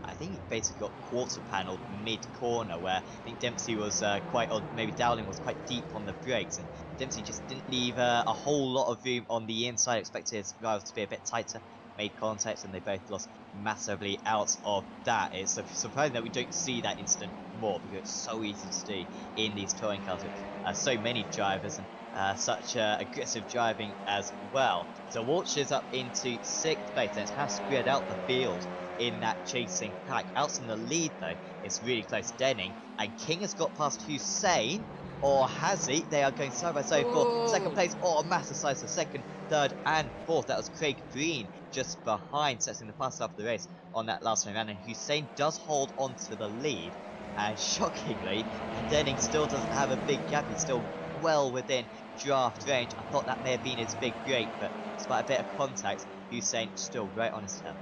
I think he basically got quarter panelled mid-corner, where I think Dempsey was or maybe Dowling was quite deep on the brakes, and Dempsey just didn't leave a whole lot of room on the inside. Expected his rivals to be a bit tighter, made contact, and they both lost massively out of that. It's surprising that we don't see that incident more, because it's so easy to see in these touring cars with so many drivers. And such aggressive driving as well. So Walsh is up into 6th place, and it's kind of spread out the field in that chasing pack. Out in the lead, though, it's really close. Denning, and King has got past Hussein, or has he? They are going side by side for 2nd place. Oh, massive size for 2nd, 3rd, and 4th. That was Craig Green just behind, setting the pass after the race on that last one round. And Hussein does hold on to the lead. And shockingly, Denning still doesn't have a big gap. He's still well within draft range. I thought that may have been his big break, but despite a bit of contact, Hussein still right on his tail.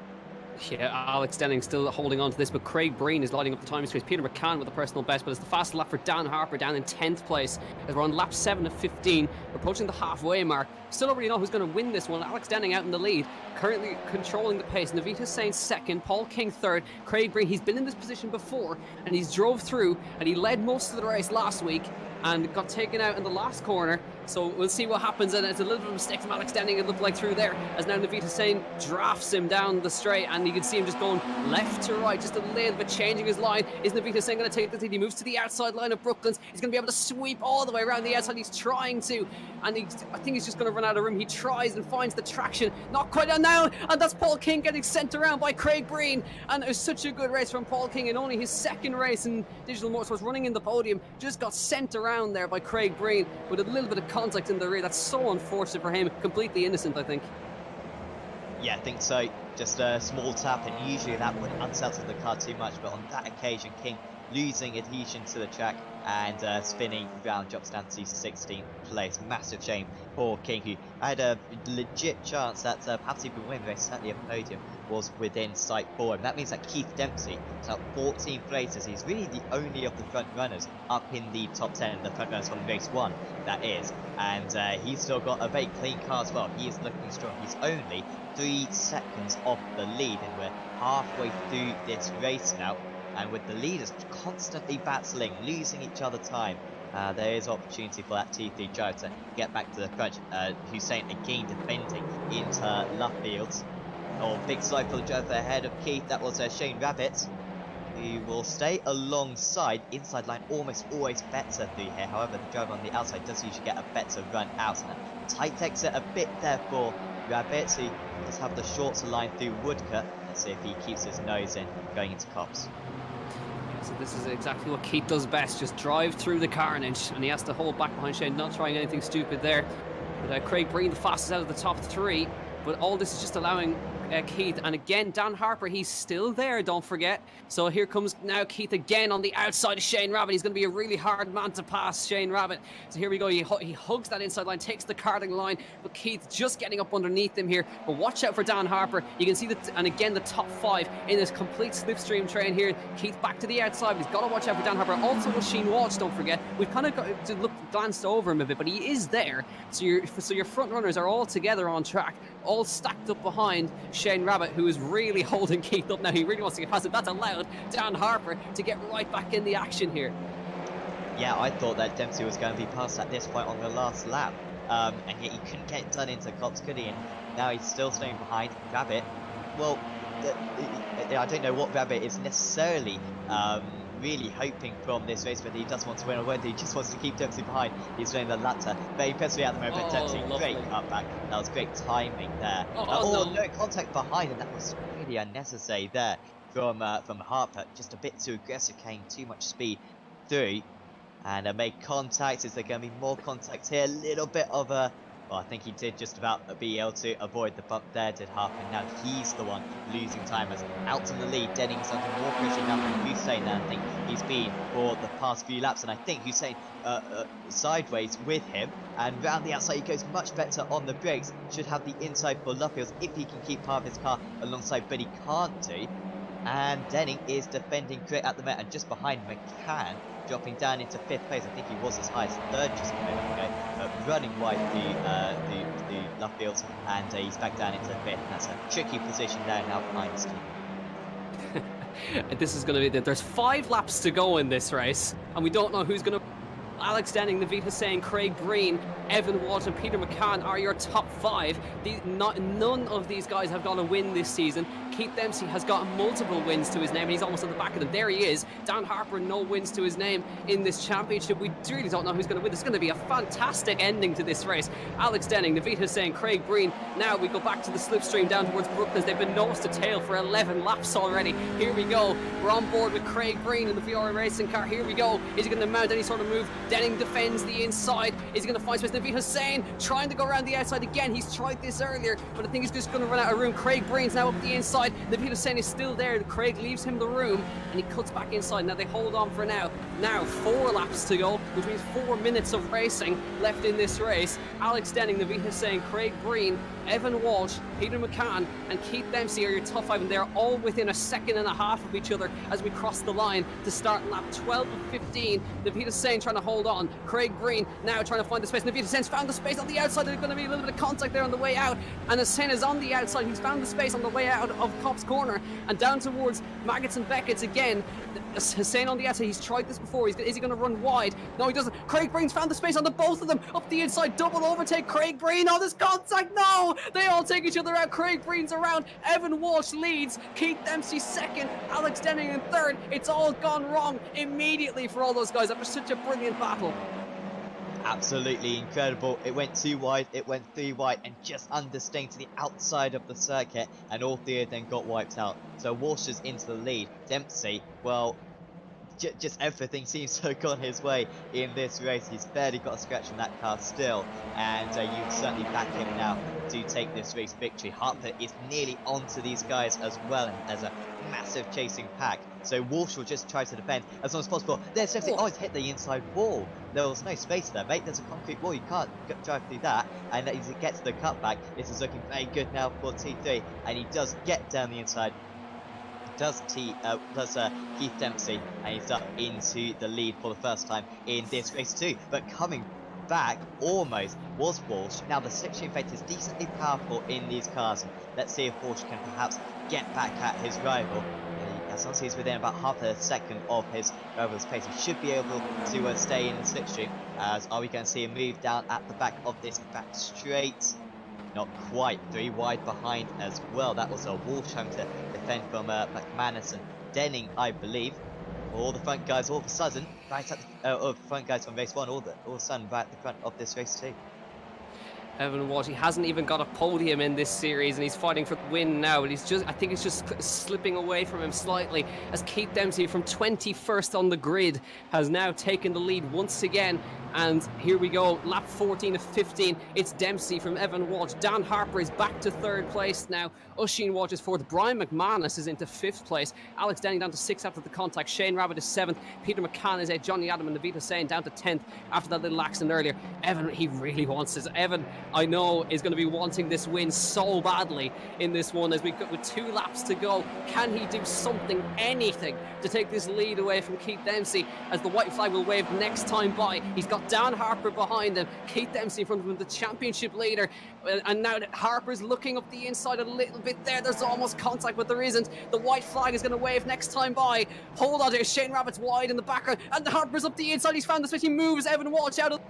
Yeah, Alex Denning still holding on to this, but Craig Breen is lighting up the timing space. Peter McCann with the personal best, but it's the fastest lap for Dan Harper down in 10th place as we're on lap 7 of 15. We're approaching the halfway mark. Still don't really know who's going to win this one. Alex Denning out in the lead, currently controlling the pace. Naveed Hussain 2nd, Paul King 3rd, Craig Breen. He's been in this position before, and he's drove through, and he led most of the race last week and got taken out in the last corner. So we'll see what happens, and it's a little bit of a mistake from Alex Denning, it looked like, through there, as now Naveed Hussain drafts him down the straight, and you can see him just going left to right, just a little bit changing his line. Is Naveed Hussain going to take the lead? He moves to the outside line of Brooklands. He's going to be able to sweep all the way around the outside. He's trying to, and I think he's just going to run out of room. He tries and finds the traction, not quite on now, and that's Paul King getting sent around by Craig Breen. And it was such a good race from Paul King, in only his 2nd race in Digital Motorsports, running in the podium, just got sent around there by Craig Breen with a little bit of contact in the rear. That's so unfortunate for him. Completely innocent, I think. Yeah, I think so. Just a small tap, and usually that would unsettle the car too much, but on that occasion, King losing adhesion to the track and spinning round, drops down to 16th place. Massive shame for King, who had a legit chance that perhaps he could win the race. Certainly a podium was within sight for him. That means that Keith Dempsey is up 14 places. He's really the only of the front runners up in the top 10, the front runners from race 1, that is. And he's still got a very clean car as well. He is looking strong. He's only 3 seconds off the lead, and we're halfway through this race now. And with the leaders constantly battling, losing each other time, there is opportunity for that T3 driver to get back to the front. Hussein again defending into Luffields. Oh, big slide for the driver ahead of Keith. That was Shane Rabbit, who will stay alongside. Inside line almost always better through here. However, the driver on the outside does usually get a better run out. And a tight exit a bit there for Rabbit, who does have the shorter line through Woodcut. Let's see if he keeps his nose in going into Cops. So this is exactly what Keith does best, just drive through the carnage, and he has to hold back behind Shane, not trying anything stupid there. But Craig Breen the fastest out of the top 3, but all this is just allowing Keith, and again Dan Harper, he's still there, don't forget. So here comes now Keith again on the outside of Shane Rabbit. He's going to be a really hard man to pass, Shane Rabbit. So here we go, he hugs that inside line, takes the karting line, but Keith just getting up underneath him here. But watch out for Dan Harper. You can see that, and again the top 5 in this complete slipstream train here. Keith back to the outside, but he's got to watch out for Dan Harper. Also with Sheen Walsh, don't forget. We've kind of got to glanced over him a bit, but he is there. So your front runners are all together on track, all stacked up behind Shane Rabbit, who is really holding Keith up now. He really wants to get past him. That's allowed Dan Harper to get right back in the action here. Yeah, I thought that Dempsey was going to be passed at this point on the last lap, and yet he couldn't get done into Cops, could he? And now he's still staying behind Rabbit. Well, I don't know what Rabbit is necessarily really hoping from this race, whether he does want to win or whether he just wants to keep Dempsey behind. He's doing the latter very impressively at the moment. Dempsey, great cutback. That was great timing there. No contact behind, and that was really unnecessary there from Harper. Just a bit too aggressive, carrying too much speed through, and made contact. Is there going to be more contact here? A little bit of a... Well, I think he did just about be able to avoid the bump there, did Harper. Now he's the one losing time as out in the lead. Denning's under more pressure now than Hussein. I think he's been for the past few laps, and I think Hussein sideways with him, and round the outside he goes much better on the brakes. Should have the inside for Luffields if he can keep part of his car alongside, but he can't do. And Denning is defending great at the moment, and just behind McCann, dropping down into 5th place. I think he was as high as 3rd just a moment ago, but running wide the Luffields, and he's back down into 5th. That's a tricky position there now behind his team. This is going to be... There's 5 laps to go in this race, and we don't know who's going to... Alex Denning, Naveed Hussain, Craig Breen, Evan Walsh and Peter McCann are your top 5. None of these guys have got a win this season. Keith Dempsey has got multiple wins to his name, and he's almost on the back of them. There he is. Dan Harper, no wins to his name in this championship. We really don't know who's going to win. It's going to be a fantastic ending to this race. Alex Denning, Naveed Hussain, Craig Breen. Now we go back to the slipstream down towards Brooklands. They've been nose to tail for 11 laps already. Here we go. We're on board with Craig Breen in the Fiora racing car. Here we go. Is he going to mount any sort of move? Denning defends the inside. Is he going to find space? Naveed Hussain trying to go around the outside again. He's tried this earlier, but I think he's just going to run out of room. Craig Breen's now up the inside. Naveed Hussain is still there. Craig leaves him the room, and he cuts back inside. Now they hold on for now. Now 4 laps to go, which means 4 minutes of racing left in this race. Alex Denning, Naveed Hussain, Craig Breen, Evan Walsh, Peter McCann, and Keith Dempsey are your top 5, and they're all within a second and a half of each other as we cross the line to start lap 12 of 15. Naveed Hussain trying to hold on. Craig Breen now trying to find the space. Naveed Hussain's found the space on the outside. There's going to be a little bit of contact there on the way out, and Hussain is on the outside. He's found the space on the way out of Cops Corner and down towards Maggots and Beckett's again. Hussain on the outside. He's tried this before. Is he going to run wide? No, he doesn't. Craig Breen's found the space on the both of them. Up the inside, double overtake. Craig Breen. Oh, there's contact. No! They all take each other out. Craig Breen's around. Evan Walsh leads. Keith Dempsey second. Alex Denning in third. It's all gone wrong immediately for all those guys after such a brilliant battle. Absolutely incredible. It went 2 wide, it went 3 wide, and just understaying to the outside of the circuit, and all 3 of them got wiped out. So Walsh is into the lead. Dempsey, well, just everything seems to have gone his way in this race. He's barely got a scratch from that car still, and you certainly back him now to take this race victory. Harper is nearly onto these guys as well, and there's a massive chasing pack. So Walsh will just try to defend as long as possible. There's Dempsey. Oh, it's hit the inside wall. There was no space there, mate. There's a concrete wall. You can't drive through that. And as he gets the cutback, this is looking very good now for T3, and he does get down the inside. Does Keith Dempsey, and he's up into the lead for the first time in this race too. But coming back almost was Walsh. Now the slipstream effect is decently powerful in these cars, and let's see if Walsh can perhaps get back at his rival. As long as he's within about half a second of his rival's pace, he should be able to stay in the slipstream. As are we going to see him move down at the back of this back straight? Not quite. 3 wide behind as well. That was a Walsh trying to defend from McManus and Denning, I believe. All the front guys all of a sudden, right at the front guys from race 1, all of a sudden right at the front of this race too. Evan Walsh, he hasn't even got a podium in this series, and he's fighting for the win now, but I think he's just slipping away from him slightly as Keith Dempsey from 21st on the grid has now taken the lead once again. And here we go, lap 14 of 15. It's Dempsey from Evan Walsh. Dan Harper is back to 3rd place now. Oisin Walsh is 4th. Brian McManus is into 5th place. Alex Denning down to 6th after the contact. Shane Rabbit is 7th. Peter McCann is 8th. Johnny Adam and Naveed Hussain down to 10th after that little accident earlier. Evan, he really wants this. Evan, I know, is going to be wanting this win so badly in this one as we've got with 2 laps to go. Can he do something, anything, to take this lead away from Keith Dempsey as the white flag will wave next time by? He's got Dan Harper behind him, Keith Dempsey in front of him, the championship leader, and now Harper's looking up the inside a little bit there. There's almost contact, but there isn't. The white flag is going to wave next time by. Hold on there, Shane Rabbit's wide in the background, and Harper's up the inside. He's found the space. He moves Evan Walsh out of,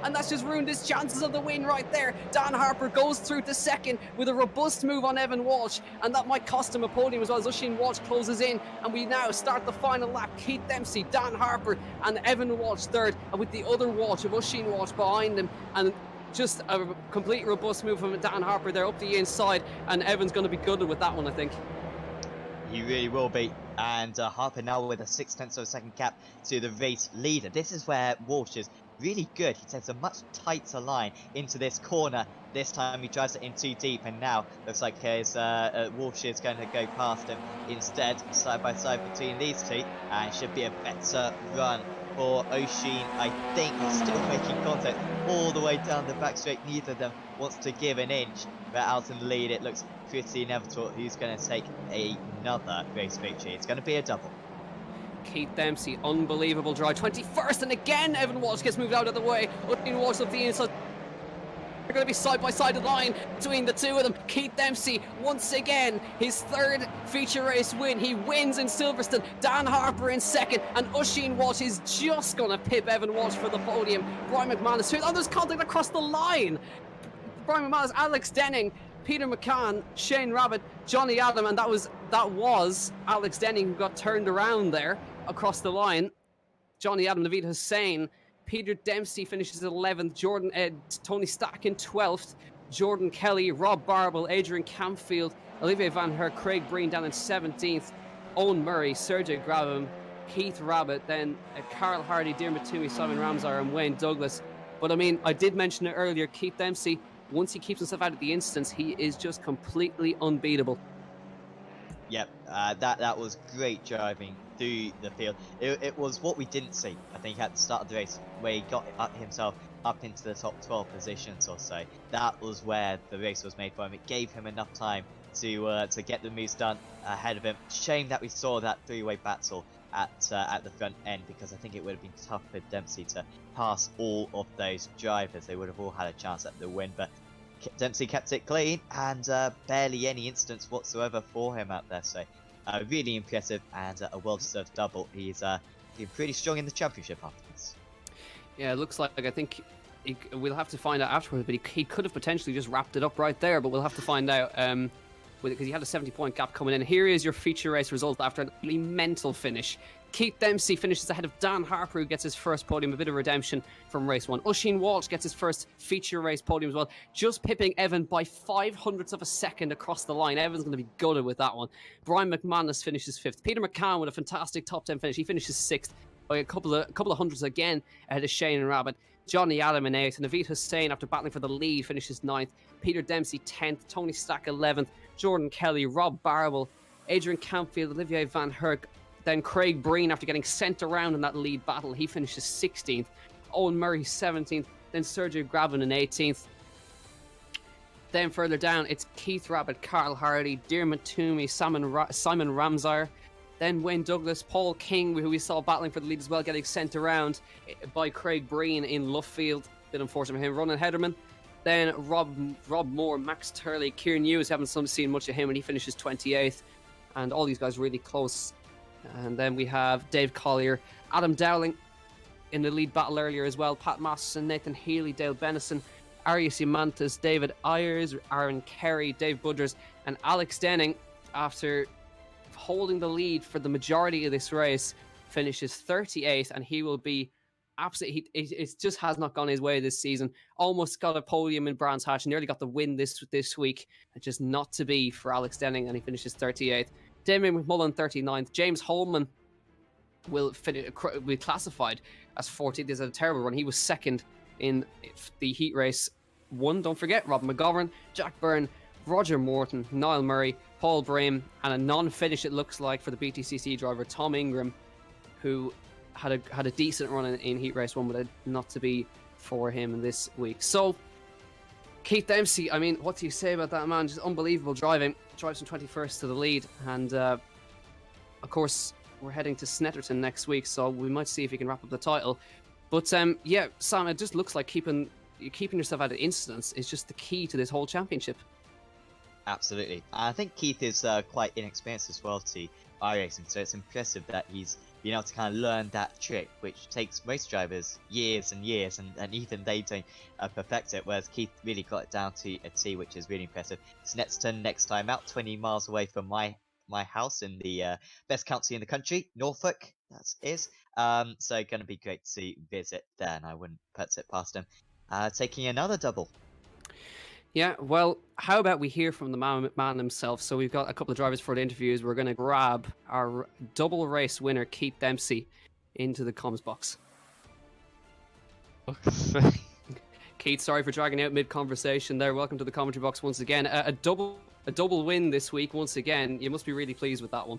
and that's just ruined his chances of the win right there. Dan Harper goes through to second with a robust move on Evan Walsh, and that might cost him a podium as well as Oisin Walsh closes in. And we now start the final lap. Keith Dempsey, Dan Harper and Evan Walsh 3rd, and with the other Walsh of Oisin Walsh behind him, and just a complete robust move from Dan Harper there up the inside, and Evan's going to be good with that one, I think. He really will be. And Harper now with a 0.6 of a second gap to the race leader. This is where Walsh is really good. He takes a much tighter line into this corner. This time he drives it in too deep, and now looks like his Walsh is going to go past him instead, side by side between these two, and should be a better run for Oisin. I think he's still making contact all the way down the back straight. Neither of them wants to give an inch, but out in the lead it looks pretty inevitable who's going to take another race victory. It's going to be a double. Keith Dempsey, unbelievable drive. 21st, and again Evan Walsh gets moved out of the way. Oisin Walsh up the inside. They're going to be side by side line between the two of them. Keith Dempsey, once again, his 3rd feature race win. He wins in Silverstone. Dan Harper in 2nd, and Oisin Walsh is just going to pip Evan Walsh for the podium. Brian McManus, oh, there's contact across the line. Brian McManus, Alex Denning Peter McCann, Shane Rabbit, Johnny Adam, and that was Alex Denning who got turned around there across the line. Johnny Adam, Naveed Hussain, Peter Dempsey finishes 11th, Tony Stack in 12th, Jordan Kelly, Rob Barble, Adrian Campfield, Olivier Van Her, Craig Breen down in 17th, Owen Murray, Sergey Graham, Keith Rabbit, then Carl Hardy, Diarmuid Toomey, Simon Ramsar, and Wayne Douglas. But I mean, I did mention it earlier, Keith Dempsey, once he keeps himself out of the instance, he is just completely unbeatable. Yep, that was great driving through the field. It was what we didn't see, I think, at the start of the race, where he got himself up into the top 12 positions or so. That was where the race was made for him. It gave him enough time to get the moves done ahead of him. Shame that we saw that three-way battle at the front end, because I think it would have been tough for Dempsey to pass all of those drivers. They would have all had a chance at the win, but Dempsey kept it clean, and barely any incidents whatsoever for him out there. So really impressive, and a well-deserved double. He's been pretty strong in the championship afterwards. Yeah, it looks like, I think we'll have to find out afterwards, but he could have potentially just wrapped it up right there, but we'll have to find out because he had a 70-point gap coming in. Here is your feature race result after an absolutely mental finish. Keith Dempsey finishes ahead of Dan Harper, who gets his first podium, a bit of redemption from race 1. Oisin Walsh gets his first feature race podium as well, just pipping Evan by 0.05 of a second across the line. Evan's going to be gutted with that one. Brian McManus finishes 5th. Peter McCann with a fantastic top 10 finish. He finishes 6th by a couple of hundreds again ahead of Shane and Rabbit. Johnny Adam in 8th. Naveed Hussain, after battling for the lead, finishes 9th. Peter Dempsey 10th. Tony Stack 11th. Jordan Kelly, Rob Barble, Adrian Campfield, Olivier Van Herk. Then Craig Breen, after getting sent around in that lead battle, he finishes 16th. Owen Murray 17th. Then Sergio Graben in 18th. Then further down, it's Keith Rabbit, Carl Hardy, Diarmuid Toomey, Simon Ramsar. Then Wayne Douglas, Paul King, who we saw battling for the lead as well, getting sent around by Craig Breen in Luffield. Bit unfortunate for him. Ronan Hederman. Then Rob Moore, Max Turley, Kieran Hughes, haven't seen much of him, and he finishes 28th. And all these guys really close. And then we have Dave Collier, Adam Dowling in the lead battle earlier as well. Pat Masterson, Nathan Healy, Dale Bennison, Arias Imantas, David Ayers, Aaron Kerry, Dave Budgers, and Alex Denning, after holding the lead for the majority of this race, finishes 38th, and he will be absolutely, it just has not gone his way this season. Almost got a podium in Brands Hatch, nearly got the win this week, and just not to be for Alex Denning, and he finishes 38th. Damien McMullen 39th. James Holman will be classified as 40th. This is a terrible run. He was 2nd in the heat race 1. Don't forget, Rob McGovern, Jack Byrne, Roger Morton, Niall Murray, Paul Brame, and a non-finish, it looks like, for the BTCC driver Tom Ingram, who had a decent run in heat race 1, but not to be for him this week. So Keith Dempsey, I mean, what do you say about that man? Just unbelievable driving. Drives from 21st to the lead, and of course we're heading to Snetterton next week, so we might see if he can wrap up the title. But yeah, Sam, it just looks like keeping yourself out of incidents is just the key to this whole championship. Absolutely. I think Keith is quite inexperienced as well to iRacing, so it's impressive that he's been able to kind of learn that trick, which takes most drivers years and years, and even they don't perfect it, whereas Keith really got it down to a T, which is really impressive. Snetterton next time out, 20 miles away from my house in the best county in the country, Norfolk, that is. So going to be great to visit there, and I wouldn't put it past him. Taking another double. Yeah, well, how about we hear from the man himself? So we've got a couple of drivers for the interviews. We're going to grab our double race winner, Keith Dempsey, into the comms box. Keith, sorry for dragging out mid-conversation there. Welcome to the commentary box once again. A double win this week once again. You must be really pleased with that one.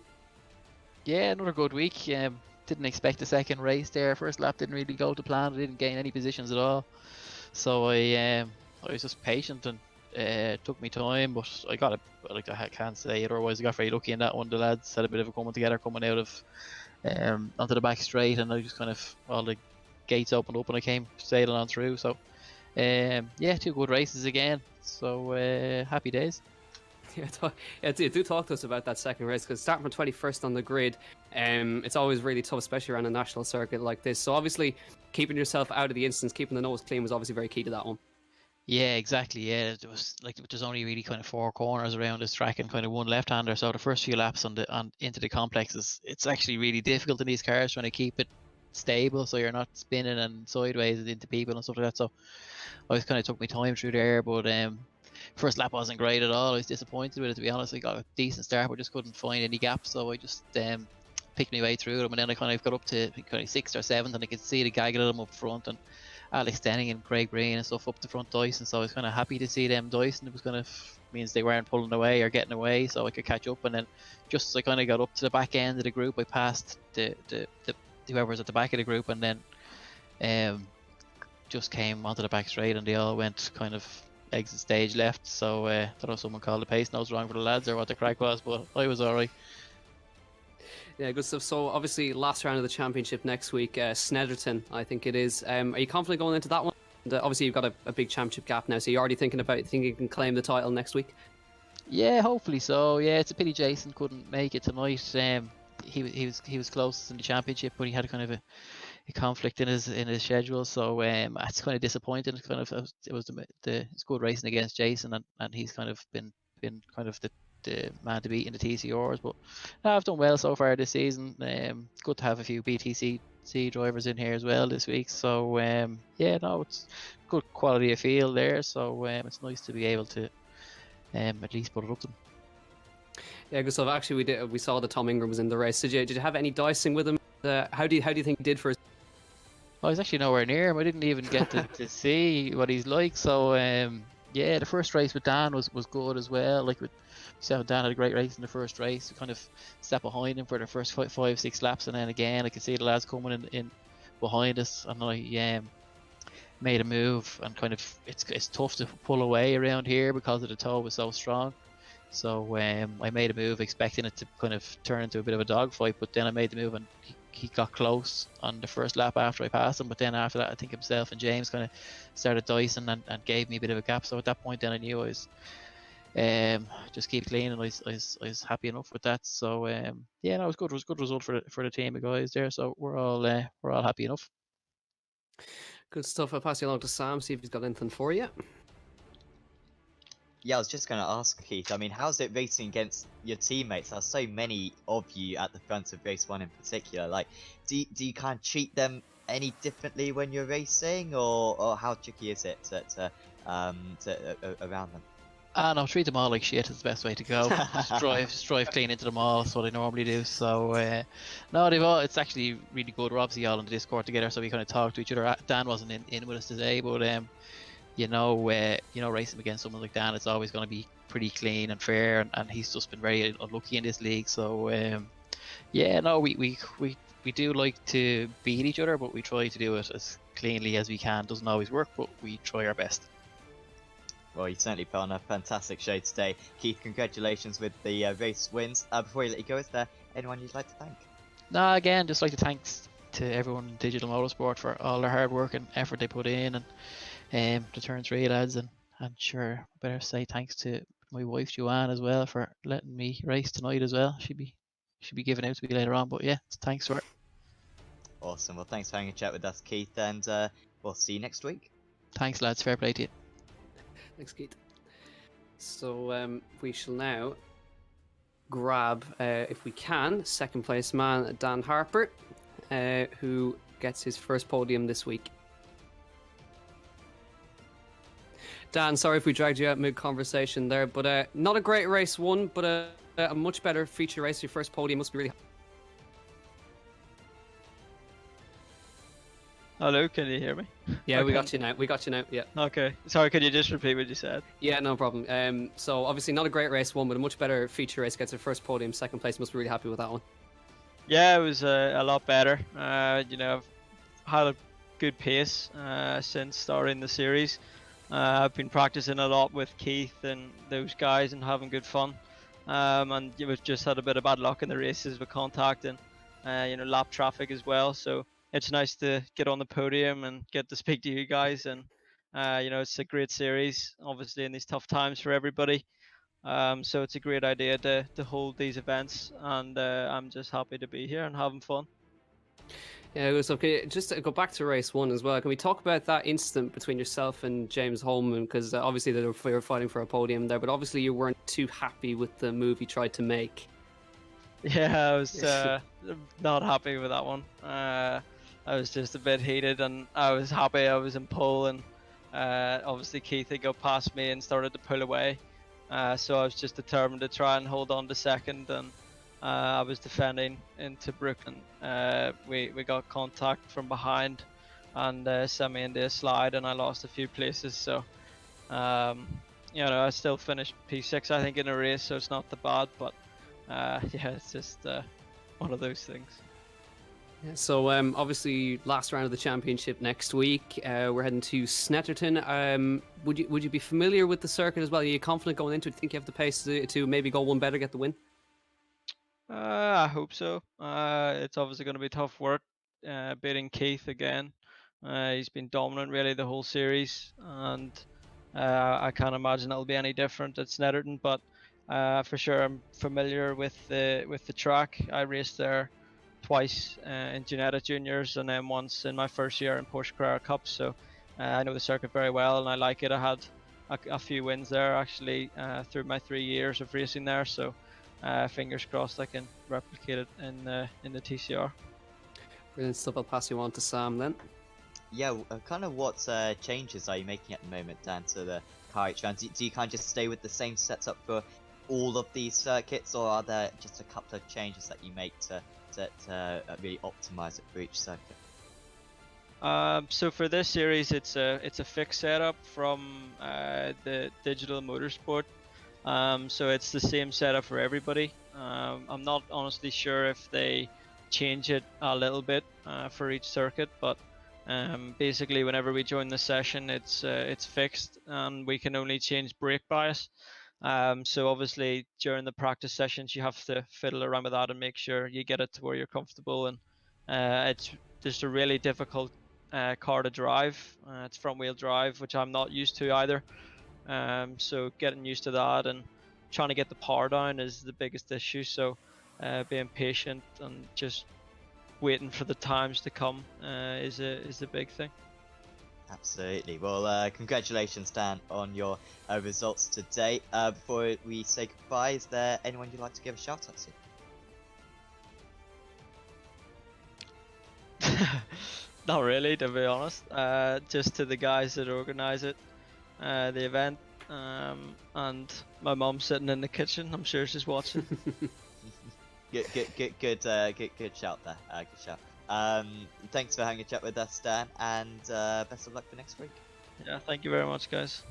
Yeah, another good week. Didn't expect a second race there. First lap didn't really go to plan. I didn't gain any positions at all. So I was just patient and took me time, but I got it. Like, I can't say it, otherwise I got very lucky in that one. The lads had a bit of a coming together coming out of onto the back straight, and I just kind of, all the gates opened up and I came sailing on through. So yeah, 2 good races again. So happy days. Yeah, do talk to us about that second race, because starting from 21st on the grid, it's always really tough, especially around a national circuit like this. So obviously keeping yourself out of the instance, keeping the nose clean was obviously very key to that one. Yeah, exactly. Yeah, it was like there's only really kind of 4 corners around this track and kind of one left-hander. So the first few laps on into the complexes, it's actually really difficult in these cars trying to keep it stable so you're not spinning and sideways into people and stuff like that. So I was kind of took my time through there, but first lap wasn't great at all. I was disappointed with it, to be honest. I got a decent start, but just couldn't find any gaps, so I just picked my way through them, and then I kind of got up to kind of 6th or 7th, and I could see the gaggle of them up front, and Alex Denning and Craig Breen and stuff up the front dicing, so I was kind of happy to see them dicing. It was kind of means they weren't pulling away or getting away, so I could catch up. And then just as I kind of got up to the back end of the group, I passed the whoever was at the back of the group, and then just came onto the back straight, and they all went kind of exit stage left. So I don't know if someone called the pace notes wrong for the lads or what the crack was, but I was alright. Yeah, good stuff. So obviously last round of the championship next week, Snetterton, I think it is. Are you confident going into that one? And, obviously you've got a big championship gap now, so you're already thinking you can claim the title next week? Yeah, hopefully so. Yeah, it's a pity Jason couldn't make it tonight. He was closest in the championship, but he had kind of a conflict in his schedule, so it's kind of disappointing. It's kind of it's good racing against Jason, and he's kind of been kind of the man to beat in the TCRs. But I've done well so far this season. Good to have a few BTCC drivers in here as well this week. So yeah, no, it's good quality of field there. So it's nice to be able to at least put it up to them. Yeah, good stuff. Actually, we saw that Tom Ingram was in the race. Did you have any dicing with him? How do you think he did for his... I was actually nowhere near him. I didn't even get to see what he's like. So yeah, the first race with Dan was good as well. Like Dan had a great race in the first race. We kind of stepped behind him for the first 5-6 laps, and then again I could see the lads coming in behind us, and I made a move, and kind of it's tough to pull away around here because of the toe was so strong. So I made a move expecting it to kind of turn into a bit of a dogfight, but then I made the move, and he got close on the first lap after I passed him. But then after that, I think himself and James kind of started dicing and gave me a bit of a gap. So at that point then I knew I was just keep clean, and I was happy enough with that. So yeah, no, it was good. It was a good result for the team of guys there. So we're all happy enough. Good stuff. I'll pass you along to Sam, see if he's got anything for you. Yeah, I was just going to ask, Keith, I mean, how's it racing against your teammates? There's so many of you at the front of race 1 in particular. Like, do you kind of treat them any differently when you're racing, or how tricky is it to around them? No, treat them all like shit is the best way to go. just drive clean into them all. That's what I normally do. So no, it's actually really good. We're obviously all on the Discord together, so we kind of talk to each other. Dan wasn't in with us today, but racing against someone like Dan, it's always going to be pretty clean and fair, and he's just been very unlucky in this league. So yeah, no, we do like to beat each other, but we try to do it as cleanly as we can. Doesn't always work, but we try our best. Well, you certainly put on a fantastic show today. Keith, congratulations with the race wins. Before we let you go, is there anyone you'd like to thank? No, again, just like to thanks to everyone in Digital Motorsport for all their hard work and effort they put in, and the Turn 3 lads, and sure, I better say thanks to my wife Joanne as well for letting me race tonight as well. She'll be giving out to me later on, but yeah, thanks for it. Awesome. Well, thanks for having a chat with us, Keith, and we'll see you next week. Thanks, lads. Fair play to you. Thanks, Keith. So we shall now grab, if we can, second place man Dan Harper, who gets his first podium this week. Dan, sorry if we dragged you out mid-conversation there, but not a great race one, but a much better feature race. Your first podium must be really... Hello, can you hear me? Yeah, Okay. we got you now, yeah. Okay. Sorry, could you just repeat what you said? Yeah, no problem. So obviously not a great race one, but a much better feature race. Gets her first podium, second place. Must be really happy with that one. Yeah, it was a lot better. I've had a good pace since starting the series. I've been practicing a lot with Keith and those guys and having good fun. And we've just had a bit of bad luck in the races with contact and lap traffic as well. So it's nice to get on the podium and get to speak to you guys. And it's a great series, obviously in these tough times for everybody. So it's a great idea to hold these events, and I'm just happy to be here and having fun. Yeah, so just to go back to race 1 as well, can we talk about that incident between yourself and James Holman? Because obviously they were fighting for a podium there, but obviously you weren't too happy with the move you tried to make. Yeah, I was not happy with that one. I was just a bit heated, and I was happy I was in pole, and obviously Keith had got past me and started to pull away. So I was just determined to try and hold on to second, and I was defending into Brooklyn. We got contact from behind and sent me into a slide, and I lost a few places. So I still finished P6, I think, in a race, so it's not that bad, but yeah, it's just one of those things. Yeah, so obviously last round of the championship next week. We're heading to Snetterton. Would you be familiar with the circuit as well? Are you confident going into it? Think you have the pace to maybe go one better, get the win? I hope so. It's obviously going to be tough work beating Keith again. He's been dominant really the whole series, and I can't imagine it'll be any different at Snetterton. But for sure, I'm familiar with the track. I raced there twice in Ginetta Juniors, and then once in my first year in Porsche Carrera Cup. So I know the circuit very well, and I like it. I had a few wins there actually through my 3 years of racing there. So fingers crossed I can replicate it in the TCR. Brilliant stuff. I'll pass you on to Sam then. Yeah, kind of what changes are you making at the moment, Dan, to the car each round? Do you kind of just stay with the same setup for all of these circuits, or are there just a couple of changes that you make to really optimize it for each circuit? So for this series, it's a fixed setup from the Digital-Motorsport. So it's the same setup for everybody. I'm not honestly sure if they change it a little bit for each circuit, but basically whenever we join the session, it's fixed, and we can only change brake bias. So obviously during the practice sessions, you have to fiddle around with that and make sure you get it to where you're comfortable. And it's just a really difficult car to drive. It's front wheel drive, which I'm not used to either. So getting used to that and trying to get the power down is the biggest issue. So being patient and just waiting for the times to come is a big thing. Absolutely. Well, congratulations, Dan, on your results today. Before we say goodbye, is there anyone you'd like to give a shout out to? Not really, to be honest. Just to the guys that organise it, the event, and my mum sitting in the kitchen. I'm sure she's watching. Good shout there. Good shout. Thanks for hanging a chat with us, Dan, and best of luck for next week. Yeah, thank you very much, guys.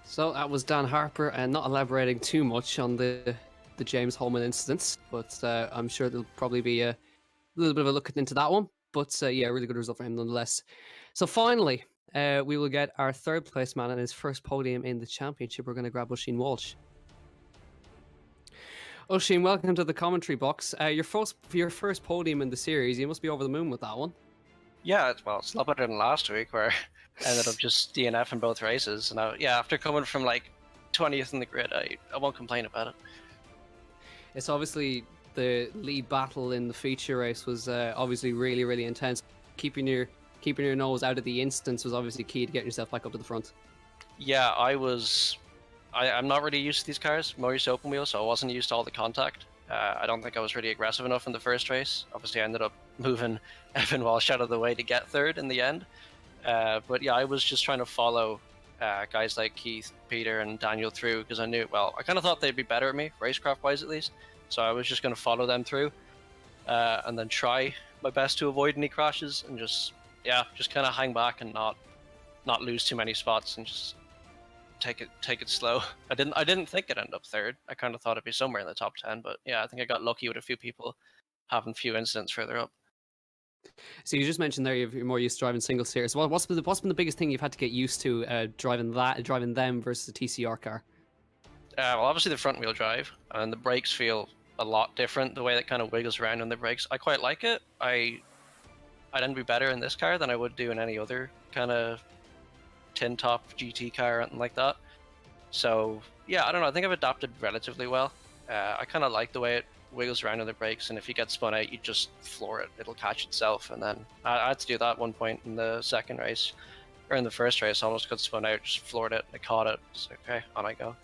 So that was Dan Harper, and not elaborating too much on the James Holman incidents, but I'm sure there'll probably be a little bit of a look into that one. But yeah, really good result for him nonetheless. So finally, we will get our third place man and his first podium in the championship. We're going to grab Oisin Walsh. Oisin, welcome to the commentary box. Your first podium in the series. You must be over the moon with that one. Yeah, it's a lot better than last week, where I ended up just DNF in both races. And after coming from like 20th in the grid, I won't complain about it. It's obviously the lead battle in the feature race was obviously really, really intense. Keeping your nose out of the instance was obviously key to getting yourself back up to the front. Yeah, I'm not really used to these cars. I'm more used to open wheel, so I wasn't used to all the contact. I don't think I was really aggressive enough in the first race. Obviously, I ended up moving Evan Walsh out of the way to get third in the end. But yeah, I was just trying to follow guys like Keith, Peter, and Daniel through, because I knew, I kind of thought they'd be better at me, racecraft-wise at least. So I was just going to follow them through and then try my best to avoid any crashes and just kind of hang back and not lose too many spots and just take it slow. I didn't think I'd end up third. I kind of thought it'd be somewhere in the top 10, but yeah, I think I got lucky with a few people having few incidents further up. So you just mentioned there you're more used to driving single series. So what's been the biggest thing you've had to get used to driving them versus the TCR car? Well, obviously the front wheel drive, and the brakes feel a lot different. The way that kind of wiggles around on the brakes, I quite like it. I'd be better in this car than I would do in any other kind of tin top GT car or anything like that. So yeah, I don't know. I think I've adapted relatively well. I kind of like the way it wiggles around on the brakes, and if you get spun out, you just floor it. It'll catch itself. And then I had to do that at one point in the second race, or in the first race. I almost got spun out, just floored it. I caught it. It's like, okay, on I go.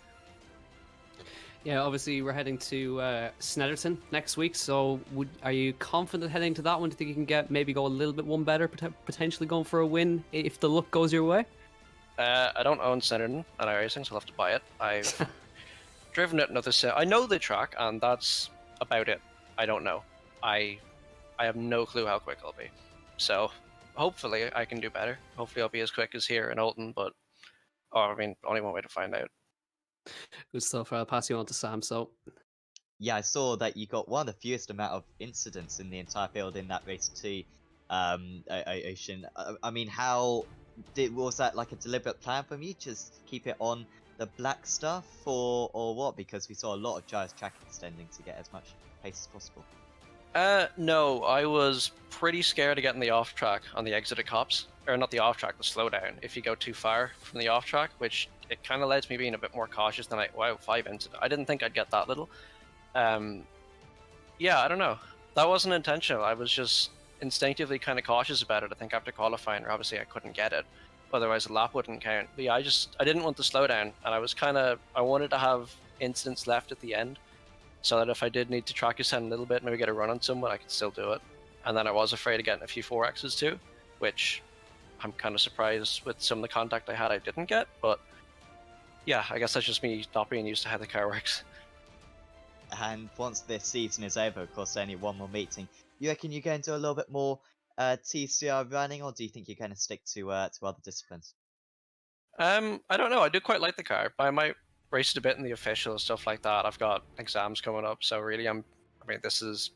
Yeah, obviously we're heading to Snetterton next week. So are you confident heading to that one? Do you think you can maybe go a little bit one better, potentially going for a win if the luck goes your way? I don't own Snetterton and iRacing, so I'll have to buy it. I've driven it another set. I know the track, and that's about it. I don't know. I have no clue how quick I'll be. So hopefully I can do better. Hopefully I'll be as quick as here in Olton, but only one way to find out. Good stuff. I'll pass you on to Sam. So Yeah, I saw that you got one of the fewest amount of incidents in the entire field in that race too, Ocean. I mean, was that like a deliberate plan from you? Just keep it on the black stuff, or what? Because we saw a lot of gyros track extending to get as much pace as possible. No, I was pretty scared of getting the off track on the exit of cops, or not the off track, the slowdown. If you go too far from the off track, which it kind of lets me being a bit more cautious than 5 incident. I didn't think I'd get that little. Yeah, I don't know. That wasn't intentional. I was just instinctively kind of cautious about it. I think after qualifying, obviously I couldn't get it, otherwise the lap wouldn't count. But yeah, I didn't want the slowdown, and I wanted to have incidents left at the end, so that if I did need to track ascend a little bit, maybe get a run on someone, I could still do it. And then I was afraid of getting a few 4Xs too, which I'm kind of surprised with some of the contact I had I didn't get. But yeah, I guess that's just me not being used to how the car works. And once this season is over, of course, only one more meeting. You reckon you're going to do a little bit more TCR running, or do you think you're going to stick to other disciplines? I don't know. I do quite like the car, but I might race it a bit in the official and stuff like that. I've got exams coming up, so really, this is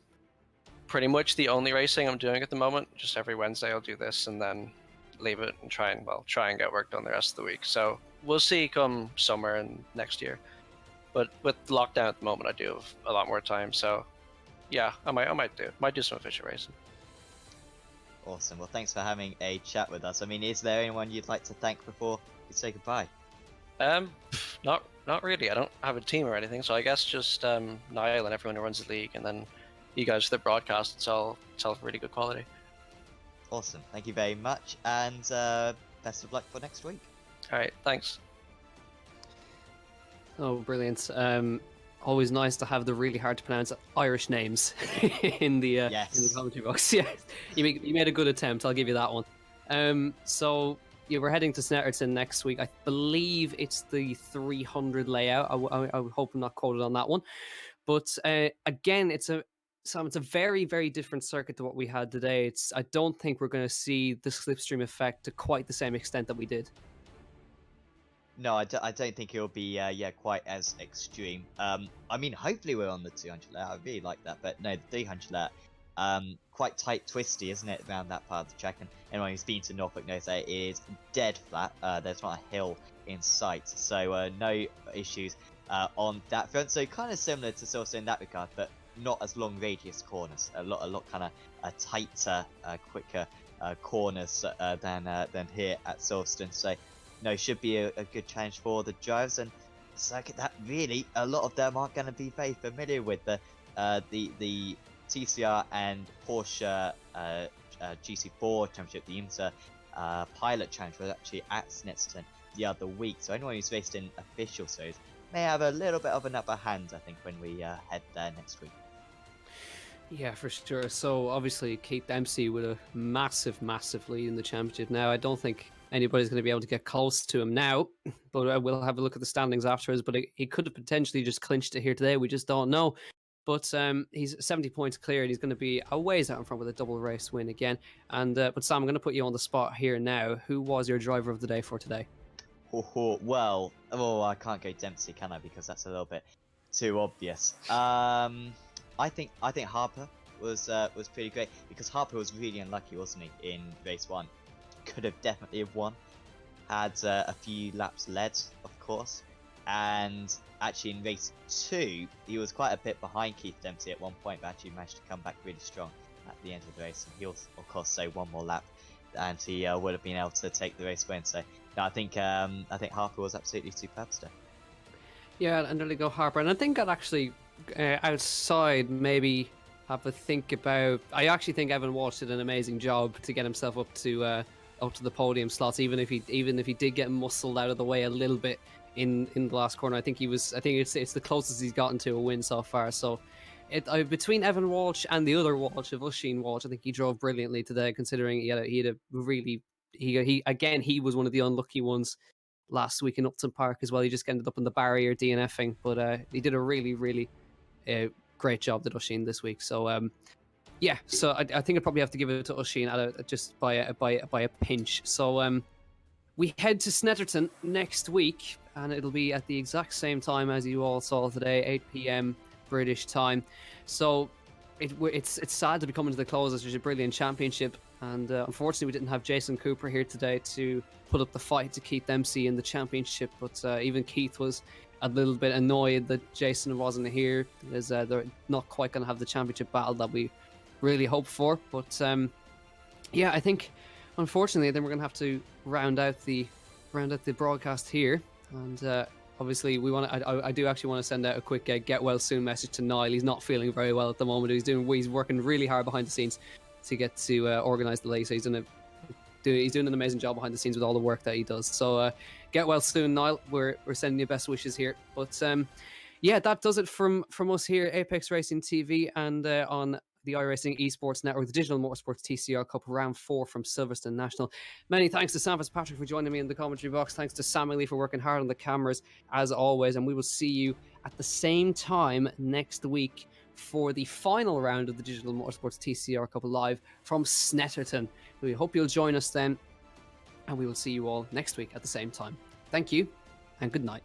pretty much the only racing I'm doing at the moment. Just every Wednesday I'll do this and then leave it and try and get work done the rest of the week. So we'll see come summer and next year. But with lockdown at the moment, I do have a lot more time. So yeah, I might do some official racing. Awesome. Well, thanks for having a chat with us. I mean, is there anyone you'd like to thank before we say goodbye? Not really. I don't have a team or anything, so I guess just Niall and everyone who runs the league, and then you guys for the broadcast. It's all really good quality. Awesome. Thank you very much, and best of luck for next week. All right. Thanks. Oh, brilliant. Always nice to have the really hard to pronounce Irish names in the commentary box. Yeah, you made a good attempt. I'll give you that one. So yeah, we're heading to Snetterton next week. I believe it's the 300 layout. I hope I'm not quoted on that one. But again, it's a very, very different circuit to what we had today. I don't think we're going to see the slipstream effect to quite the same extent that we did. No, I don't think it'll be quite as extreme. I mean, hopefully we're on the 200 layout. I really like that, but no, the 300 layout, quite tight, twisty, isn't it, around that part of the track? And anyone who's been to Norfolk knows that it is dead flat. There's not a hill in sight, so no issues on that front. So kind of similar to Silverstone in that regard, but not as long radius corners. A lot kind of tighter, quicker corners than here at Silverstone. So no, should be a good challenge for the drivers, and a circuit that really a lot of them aren't going to be very familiar with. The TCR and Porsche GC4 Championship, the Inter Pilot Challenge was actually at Snetterton the other week, so anyone who's raced in official series may have a little bit of an upper hand, I think, when we head there next week. Yeah, for sure. So obviously Keith Dempsey with a massive lead in the championship now. I don't think anybody's going to be able to get close to him now, but we'll have a look at the standings afterwards. But he could have potentially just clinched it here today. We just don't know. But he's 70 points clear, and he's going to be a ways out in front with a double race win again. And but Sam, I'm going to put you on the spot here now. Who was your driver of the day for today? Well, I can't go Dempsey, can I? Because that's a little bit too obvious. I think Harper was pretty great, because Harper was really unlucky, wasn't he, in race 1? Could have definitely have won. Had a few laps led, of course, and actually in race 2 he was quite a bit behind Keith Dempsey at one point, but actually managed to come back really strong at the end of the race, and he'll of course say one more lap and he would have been able to take the race win. So no, I think Harper was absolutely superb today. Yeah, and there you go, Harper. And I think that actually outside, maybe have a think about. I actually think Evan Walsh did an amazing job to get himself up to the podium slots. Even if he did get muscled out of the way a little bit in the last corner, I think it's the closest he's gotten to a win so far. So, between Evan Walsh and the other Walsh of Oisin Walsh, I think he drove brilliantly today. Considering he had a really he was one of the unlucky ones last week in Upton Park as well. He just ended up in the barrier DNFing, but he did a really great job at Oisin this week. So yeah, so I think I probably have to give it to Oisin just by a pinch. So we head to Snetterton next week, and it'll be at the exact same time as you all saw today, 8 p.m. British time. So it's sad to be coming to the close. It's just a brilliant championship, and unfortunately we didn't have Jason Cooper here today to put up the fight to Keith Dempsey in the championship. But even Keith was a little bit annoyed that Jason wasn't here, as they're not quite going to have the championship battle that we really hoped for. But yeah, I think unfortunately then we're going to have to round out the broadcast here, and obviously I do actually want to send out a quick get well soon message to Niall. He's not feeling very well at the moment. He's working really hard behind the scenes to get to organise the race. So he's doing an amazing job behind the scenes with all the work that he does. So get well soon, Niall. We're sending you best wishes here. But yeah, that does it from us here, Apex Racing TV, and on the iRacing Esports Network, the Digital Motorsports TCR Cup Round 4 from Silverstone National. Many thanks to Sam Fitzpatrick for joining me in the commentary box. Thanks to Sam Lee for working hard on the cameras, as always. And we will see you at the same time next week for the final round of the Digital Motorsports TCR Cup live from Snetterton. We hope you'll join us then, and we will see you all next week at the same time. Thank you, and good night.